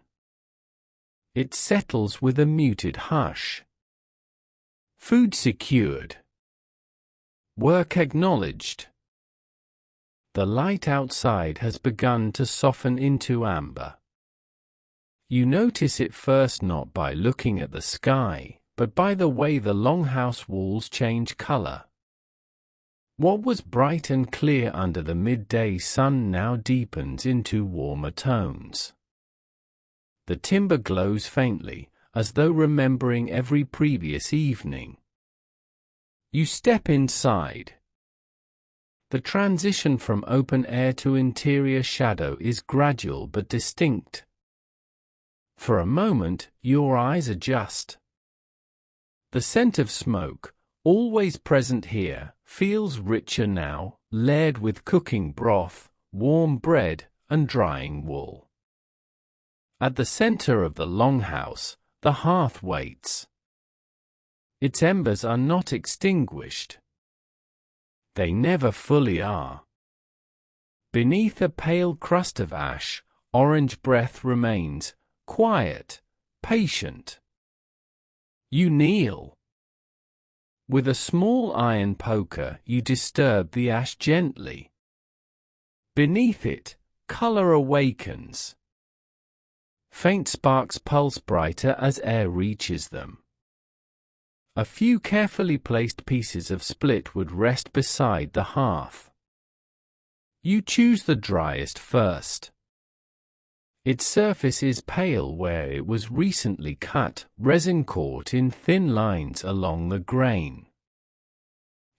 Speaker 1: It settles with a muted hush. Food secured. Work acknowledged. The light outside has begun to soften into amber. You notice it first not by looking at the sky, but by the way the longhouse walls change color. What was bright and clear under the midday sun now deepens into warmer tones. The timber glows faintly, as though remembering every previous evening. You step inside. The transition from open air to interior shadow is gradual but distinct. For a moment, your eyes adjust. The scent of smoke, always present here, feels richer now, layered with cooking broth, warm bread, and drying wool. At the center of the longhouse, the hearth waits. Its embers are not extinguished. They never fully are. Beneath a pale crust of ash, orange breath remains, quiet, patient. You kneel. With a small iron poker, you disturb the ash gently. Beneath it, color awakens. Faint sparks pulse brighter as air reaches them. A few carefully placed pieces of split wood rest beside the hearth. You choose the driest first. Its surface is pale where it was recently cut, resin caught in thin lines along the grain.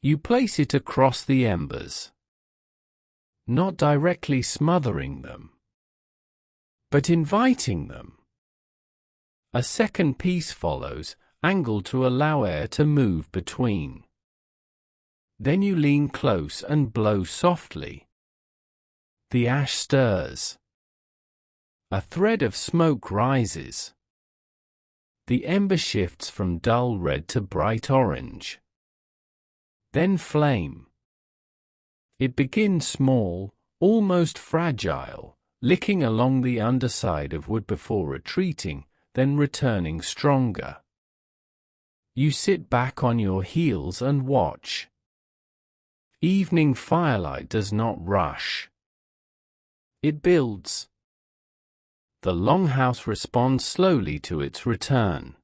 Speaker 1: You place it across the embers, not directly smothering them, but inviting them. A second piece follows, angled to allow air to move between. Then you lean close and blow softly. The ash stirs. A thread of smoke rises. The ember shifts from dull red to bright orange. Then flame. It begins small, almost fragile, licking along the underside of wood before retreating, then returning stronger. You sit back on your heels and watch. Evening firelight does not rush. It builds. The longhouse responds slowly to its return.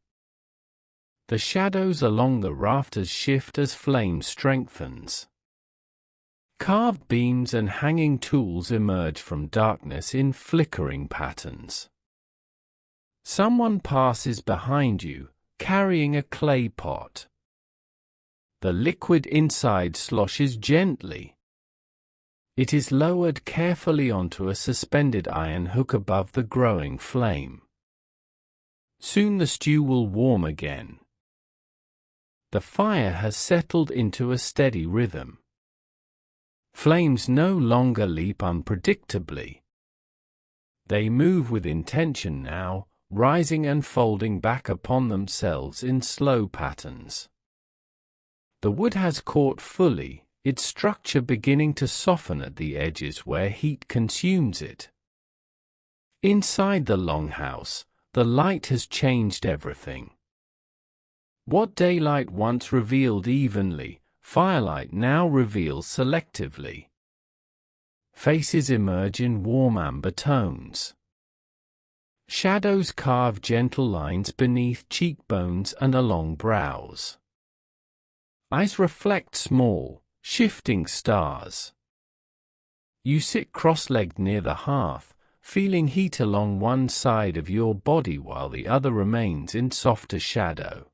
Speaker 1: The shadows along the rafters shift as flame strengthens. Carved beams and hanging tools emerge from darkness in flickering patterns. Someone passes behind you, carrying a clay pot. The liquid inside sloshes gently. It is lowered carefully onto a suspended iron hook above the growing flame. Soon the stew will warm again. The fire has settled into a steady rhythm. Flames no longer leap unpredictably. They move with intention now, rising and folding back upon themselves in slow patterns. The wood has caught fully, its structure beginning to soften at the edges where heat consumes it. Inside the longhouse, the light has changed everything. What daylight once revealed evenly, firelight now reveals selectively. Faces emerge in warm amber tones. Shadows carve gentle lines beneath cheekbones and along brows. Eyes reflect small, shifting stars. You sit cross-legged near the hearth, feeling heat along one side of your body while the other remains in softer shadow.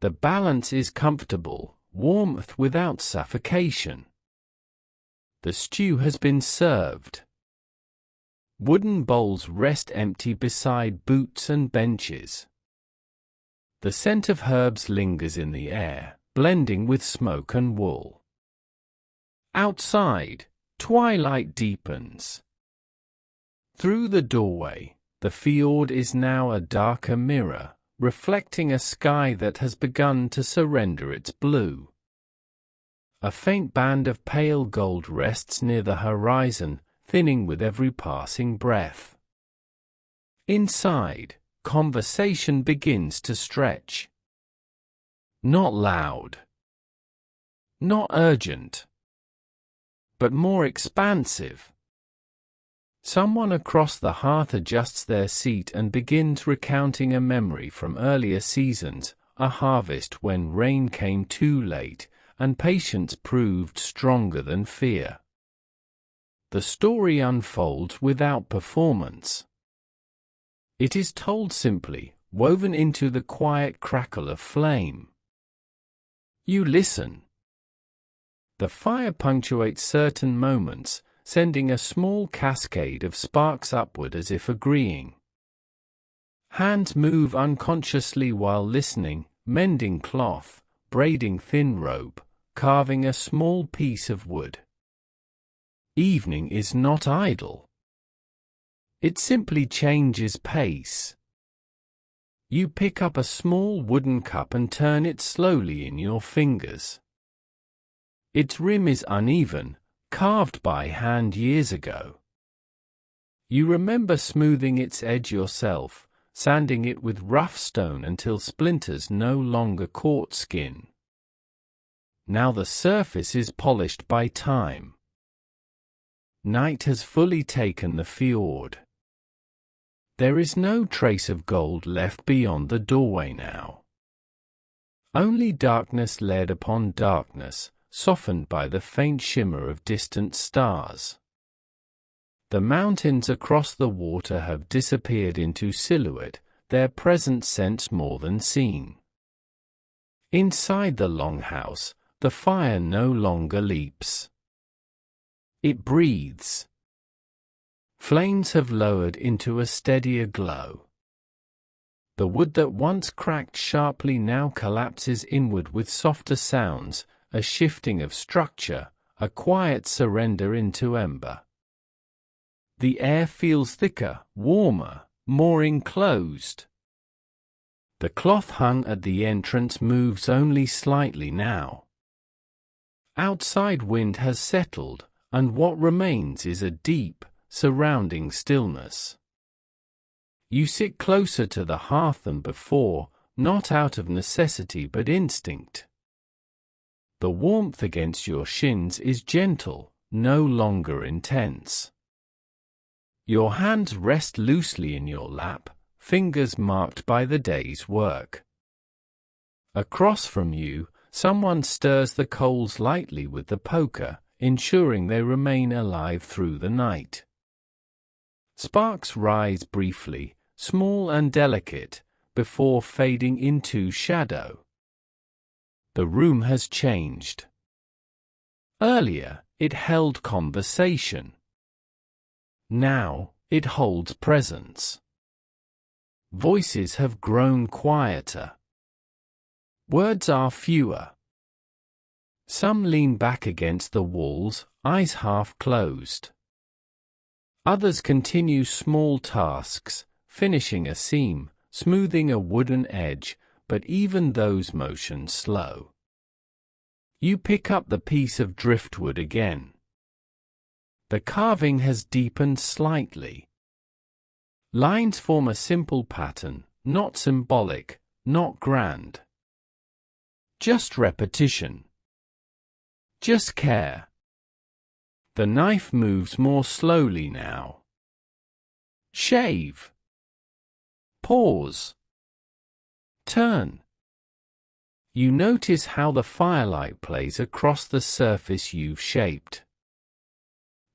Speaker 1: The balance is comfortable, warmth without suffocation. The stew has been served. Wooden bowls rest empty beside boots and benches. The scent of herbs lingers in the air, blending with smoke and wool. Outside, twilight deepens. Through the doorway, the fjord is now a darker mirror, reflecting a sky that has begun to surrender its blue. A faint band of pale gold rests near the horizon, thinning with every passing breath. Inside, conversation begins to stretch. Not loud, not urgent, but more expansive. Someone across the hearth adjusts their seat and begins recounting a memory from earlier seasons, a harvest when rain came too late and patience proved stronger than fear. The story unfolds without performance. It is told simply, woven into the quiet crackle of flame. You listen. The fire punctuates certain moments, sending a small cascade of sparks upward as if agreeing. Hands move unconsciously while listening, mending cloth, braiding thin rope, carving a small piece of wood. Evening is not idle. It simply changes pace. You pick up a small wooden cup and turn it slowly in your fingers. Its rim is uneven, carved by hand years ago. You remember smoothing its edge yourself, sanding it with rough stone until splinters no longer caught skin. Now the surface is polished by time. Night has fully taken the fjord. There is no trace of gold left beyond the doorway now. Only darkness laid upon darkness, softened by the faint shimmer of distant stars. The mountains across the water have disappeared into silhouette, their presence sensed more than seen. Inside the longhouse, the fire no longer leaps. It breathes. Flames have lowered into a steadier glow. The wood that once cracked sharply now collapses inward with softer sounds, a shifting of structure, a quiet surrender into ember. The air feels thicker, warmer, more enclosed. The cloth hung at the entrance moves only slightly now. Outside wind has settled, and what remains is a deep, surrounding stillness. You sit closer to the hearth than before, not out of necessity but instinct. The warmth against your shins is gentle, no longer intense. Your hands rest loosely in your lap, fingers marked by the day's work. Across from you, someone stirs the coals lightly with the poker, ensuring they remain alive through the night. Sparks rise briefly, small and delicate, before fading into shadow. The room has changed. Earlier, it held conversation. Now, it holds presence. Voices have grown quieter. Words are fewer. Some lean back against the walls, eyes half closed. Others continue small tasks, finishing a seam, smoothing a wooden edge, but even those motions slow. You pick up the piece of driftwood again. The carving has deepened slightly. Lines form a simple pattern, not symbolic, not grand. Just repetition. Just care. The knife moves more slowly now. Shave. Pause. Turn. You notice how the firelight plays across the surface you've shaped.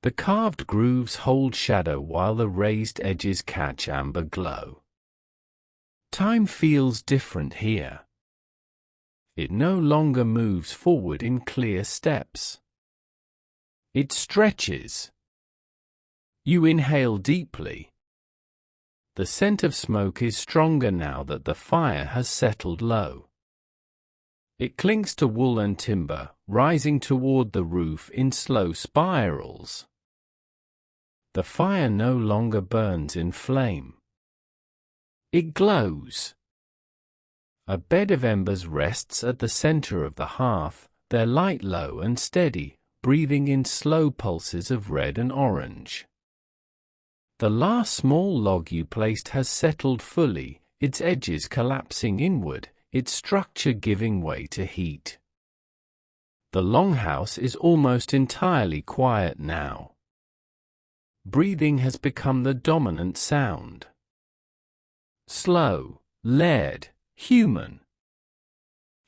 Speaker 1: The carved grooves hold shadow while the raised edges catch amber glow. Time feels different here. It no longer moves forward in clear steps. It stretches. You inhale deeply. The scent of smoke is stronger now that the fire has settled low. It clings to wool and timber, rising toward the roof in slow spirals. The fire no longer burns in flame. It glows. A bed of embers rests at the center of the hearth, their light low and steady, breathing in slow pulses of red and orange. The last small log you placed has settled fully, its edges collapsing inward, its structure giving way to heat. The longhouse is almost entirely quiet now. Breathing has become the dominant sound. Slow, layered, human.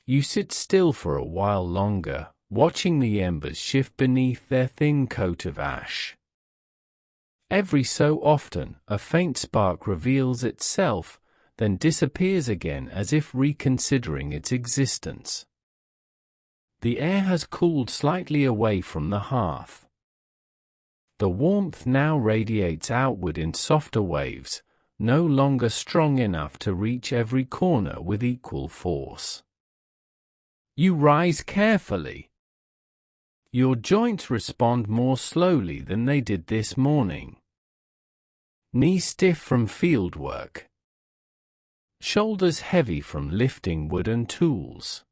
Speaker 1: You sit still for a while longer, watching the embers shift beneath their thin coat of ash. Every so often, a faint spark reveals itself, then disappears again as if reconsidering its existence. The air has cooled slightly away from the hearth. The warmth now radiates outward in softer waves, no longer strong enough to reach every corner with equal force. You rise carefully. Your joints respond more slowly than they did this morning. Knees stiff from field work. Shoulders heavy from lifting wooden tools.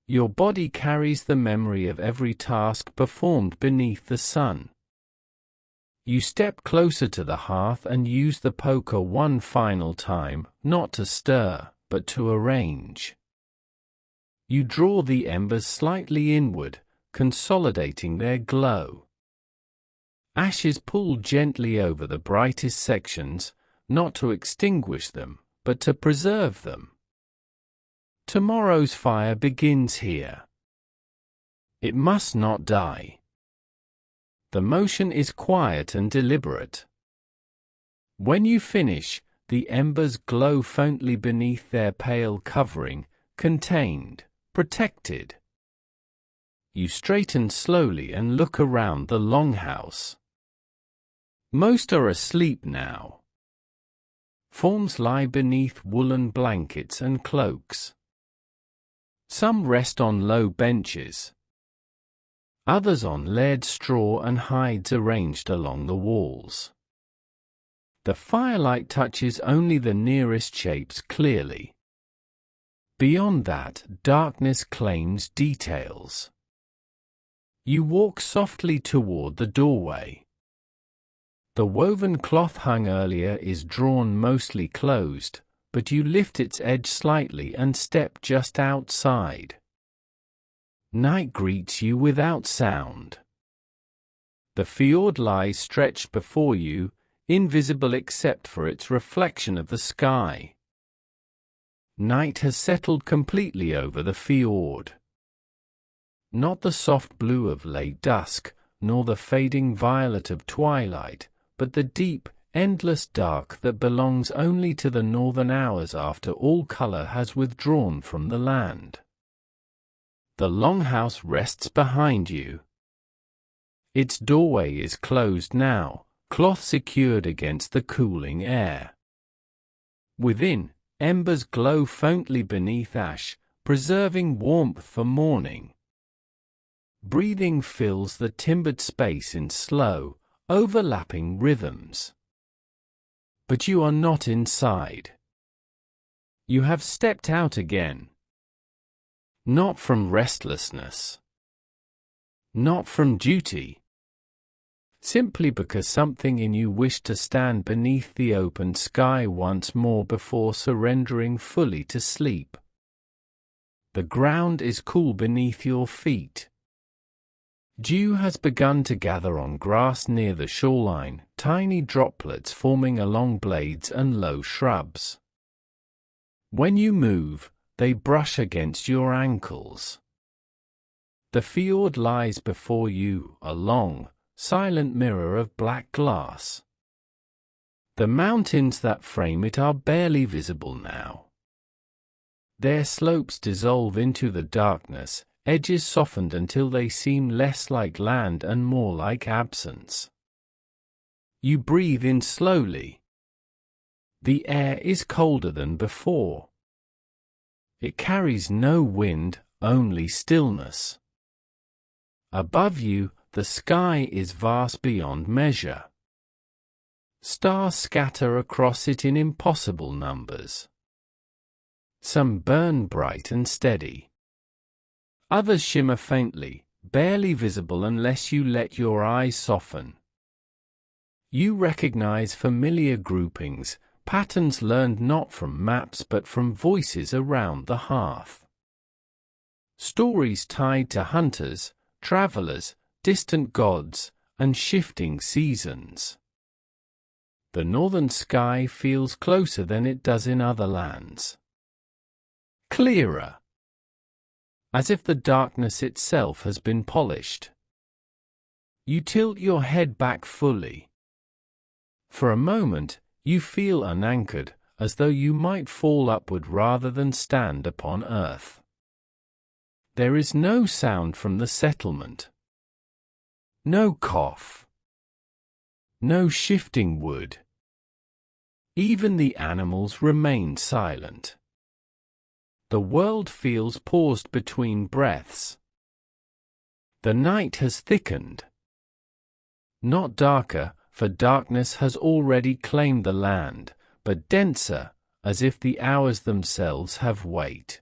Speaker 1: Your body carries the memory of every task performed beneath the sun. You step closer to the hearth and use the poker one final time, not to stir, but to arrange. You draw the embers slightly inward, consolidating their glow. Ashes pull gently over the brightest sections, not to extinguish them, but to preserve them. Tomorrow's fire begins here. It must not die. The motion is quiet and deliberate. When you finish, the embers glow faintly beneath their pale covering, contained, protected. You straighten slowly and look around the longhouse. Most are asleep now. Forms lie beneath woolen blankets and cloaks. Some rest on low benches. Others on layered straw and hides arranged along the walls. The firelight touches only the nearest shapes clearly. Beyond that, darkness claims details. You walk softly toward the doorway. The woven cloth hung earlier is drawn mostly closed, but you lift its edge slightly and step just outside. Night greets you without sound. The fjord lies stretched before you, invisible except for its reflection of the sky. Night has settled completely over the fjord. Not the soft blue of late dusk, nor the fading violet of twilight, but the deep, endless dark that belongs only to the northern hours after all color has withdrawn from the land. The longhouse rests behind you. Its doorway is closed now, cloth secured against the cooling air. Within, embers glow faintly beneath ash, preserving warmth for morning. Breathing fills the timbered space in slow, overlapping rhythms. But you are not inside. You have stepped out again. Not from restlessness. Not from duty. Simply because something in you wished to stand beneath the open sky once more before surrendering fully to sleep. The ground is cool beneath your feet. Dew has begun to gather on grass near the shoreline, tiny droplets forming along blades and low shrubs. When you move, they brush against your ankles. The fjord lies before you, a long, silent mirror of black glass. The mountains that frame it are barely visible now. Their slopes dissolve into the darkness, edges softened until they seem less like land and more like absence. You breathe in slowly. The air is colder than before. It carries no wind, only stillness. Above you, the sky is vast beyond measure. Stars scatter across it in impossible numbers. Some burn bright and steady. Others shimmer faintly, barely visible unless you let your eyes soften. You recognize familiar groupings, patterns learned not from maps but from voices around the hearth. Stories tied to hunters, travelers, distant gods, and shifting seasons. The northern sky feels closer than it does in other lands. Clearer. As if the darkness itself has been polished. You tilt your head back fully. For a moment, you feel unanchored, as though you might fall upward rather than stand upon earth. There is no sound from the settlement. No cough. No shifting wood. Even the animals remain silent. The world feels paused between breaths. The night has thickened. Not darker, for darkness has already claimed the land, but denser, as if the hours themselves have weight.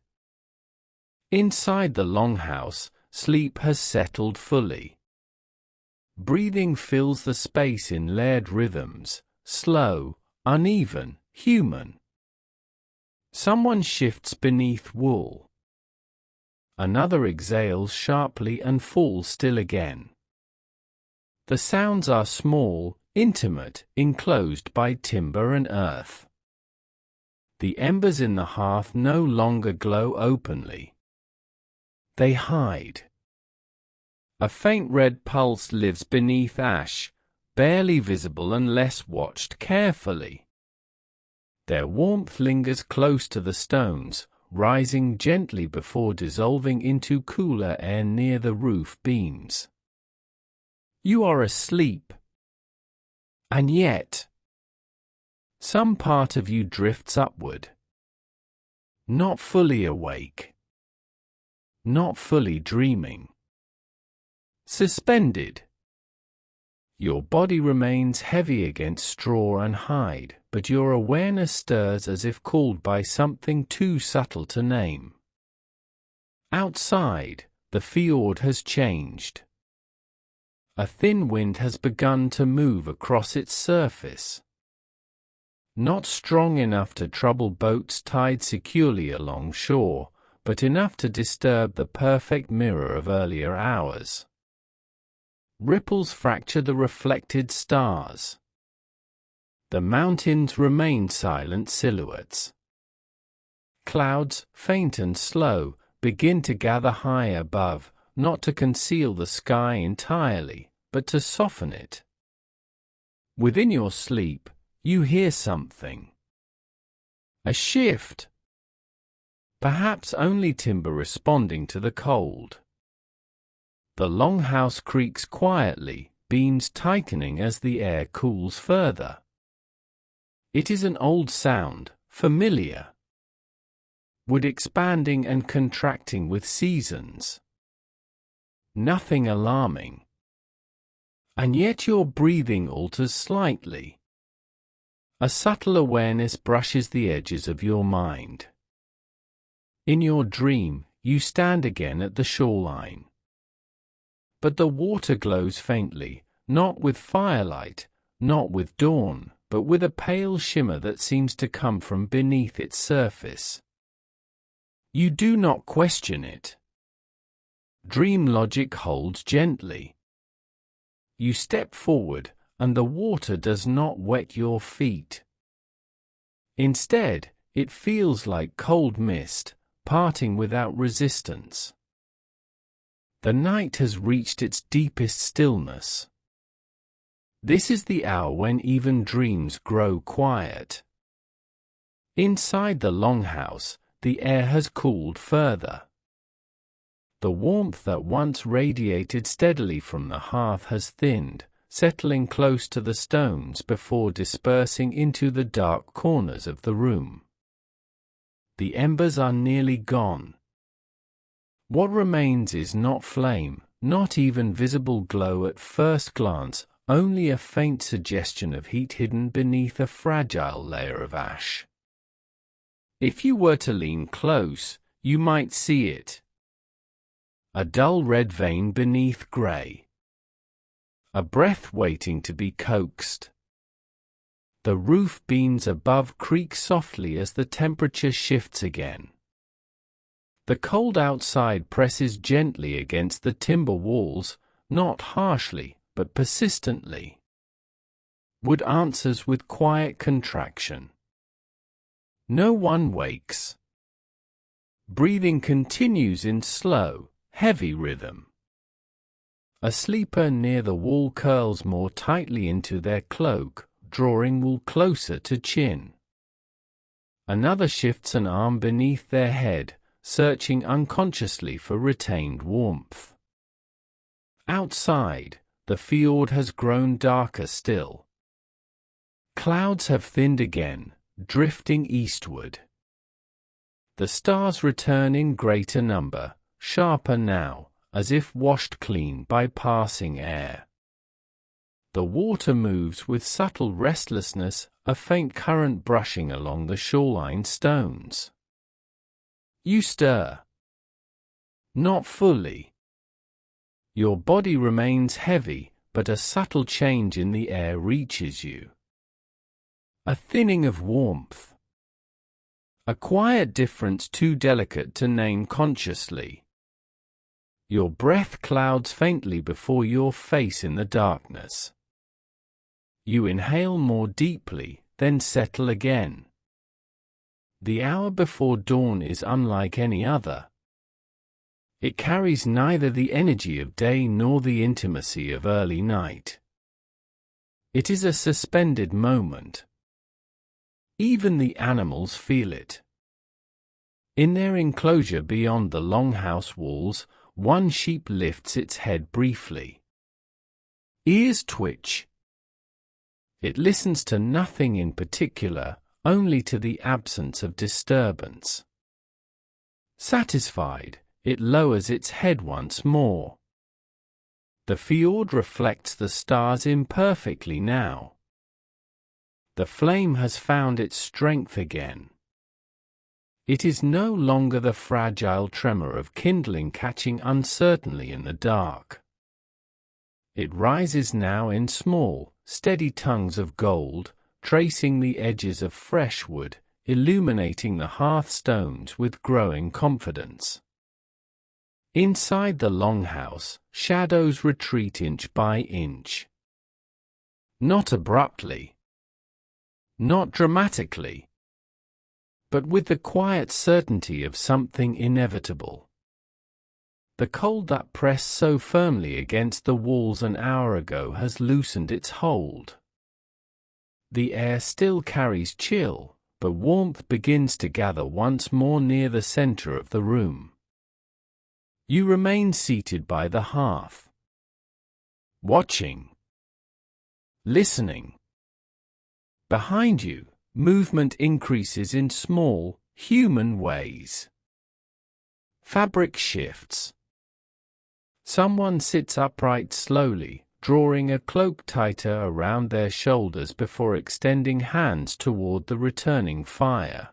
Speaker 1: Inside the longhouse, sleep has settled fully. Breathing fills the space in layered rhythms, slow, uneven, human. Someone shifts beneath wool. Another exhales sharply and falls still again. The sounds are small, intimate, enclosed by timber and earth. The embers in the hearth no longer glow openly. They hide. A faint red pulse lives beneath ash, barely visible unless watched carefully. Their warmth lingers close to the stones, rising gently before dissolving into cooler air near the roof beams. You are asleep. And yet, some part of you drifts upward. Not fully awake. Not fully dreaming. Suspended. Your body remains heavy against straw and hide, but your awareness stirs as if called by something too subtle to name. Outside, the fjord has changed. A thin wind has begun to move across its surface. Not strong enough to trouble boats tied securely along shore, but enough to disturb the perfect mirror of earlier hours. Ripples fracture the reflected stars. The mountains remain silent silhouettes. Clouds, faint and slow, begin to gather high above, not to conceal the sky entirely, but to soften it. Within your sleep, you hear something. A shift. Perhaps only timber responding to the cold. The longhouse creaks quietly, beams tightening as the air cools further. It is an old sound, familiar. Wood expanding and contracting with seasons. Nothing alarming. And yet your breathing alters slightly. A subtle awareness brushes the edges of your mind. In your dream, you stand again at the shoreline. But the water glows faintly, not with firelight, not with dawn, but with a pale shimmer that seems to come from beneath its surface. You do not question it. Dream logic holds gently. You step forward, and the water does not wet your feet. Instead, it feels like cold mist, parting without resistance. The night has reached its deepest stillness. This is the hour when even dreams grow quiet. Inside the longhouse, the air has cooled further. The warmth that once radiated steadily from the hearth has thinned, settling close to the stones before dispersing into the dark corners of the room. The embers are nearly gone. What remains is not flame, not even visible glow at first glance, only a faint suggestion of heat hidden beneath a fragile layer of ash. If you were to lean close, you might see it. A dull red vein beneath grey. A breath waiting to be coaxed. The roof beams above creak softly as the temperature shifts again. The cold outside presses gently against the timber walls, not harshly, but persistently. Wood answers with quiet contraction. No one wakes. Breathing continues in slow, heavy rhythm. A sleeper near the wall curls more tightly into their cloak, drawing wool closer to chin. Another shifts an arm beneath their head, searching unconsciously for retained warmth. Outside, the fjord has grown darker still. Clouds have thinned again, drifting eastward. The stars return in greater number, sharper now, as if washed clean by passing air. The water moves with subtle restlessness, a faint current brushing along the shoreline stones. You stir. Not fully. Your body remains heavy, but a subtle change in the air reaches you. A thinning of warmth. A quiet difference too delicate to name consciously. Your breath clouds faintly before your face in the darkness. You inhale more deeply, then settle again. The hour before dawn is unlike any other. It carries neither the energy of day nor the intimacy of early night. It is a suspended moment. Even the animals feel it. In their enclosure beyond the longhouse walls, one sheep lifts its head briefly. Ears twitch. It listens to nothing in particular, only to the absence of disturbance. Satisfied, it lowers its head once more. The fjord reflects the stars imperfectly now. The flame has found its strength again. It is no longer the fragile tremor of kindling catching uncertainly in the dark. It rises now in small, steady tongues of gold, tracing the edges of fresh wood, illuminating the hearthstones with growing confidence. Inside the longhouse, shadows retreat inch by inch. Not abruptly. Not dramatically. But with the quiet certainty of something inevitable. The cold that pressed so firmly against the walls an hour ago has loosened its hold. The air still carries chill, but warmth begins to gather once more near the center of the room. You remain seated by the hearth. Watching. Listening. Behind you, movement increases in small, human ways. Fabric shifts. Someone sits upright slowly, drawing a cloak tighter around their shoulders before extending hands toward the returning fire.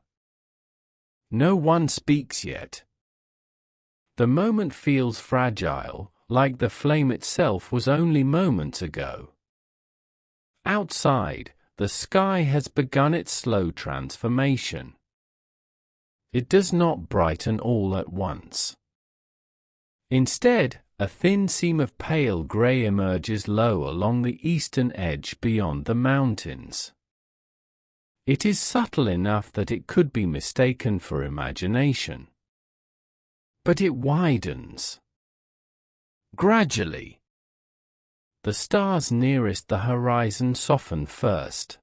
Speaker 1: No one speaks yet. The moment feels fragile, like the flame itself was only moments ago. Outside, the sky has begun its slow transformation. It does not brighten all at once. Instead, a thin seam of pale grey emerges low along the eastern edge beyond the mountains. It is subtle enough that it could be mistaken for imagination. But it widens. Gradually. The stars nearest the horizon soften first.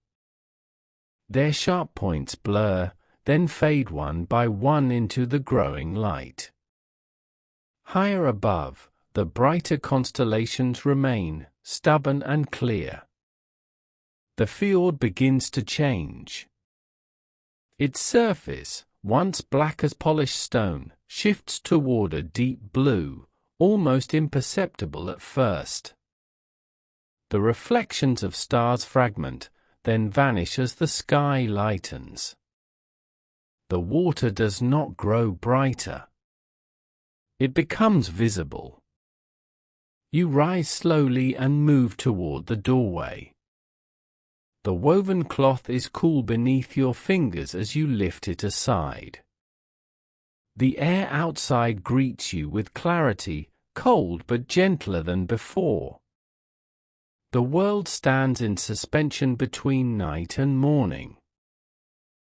Speaker 1: Their sharp points blur, then fade one by one into the growing light. Higher above, the brighter constellations remain, stubborn and clear. The fjord begins to change. Its surface, once black as polished stone, shifts toward a deep blue, almost imperceptible at first. The reflections of stars fragment, then vanish as the sky lightens. The water does not grow brighter. It becomes visible. You rise slowly and move toward the doorway. The woven cloth is cool beneath your fingers as you lift it aside. The air outside greets you with clarity, cold but gentler than before. The world stands in suspension between night and morning.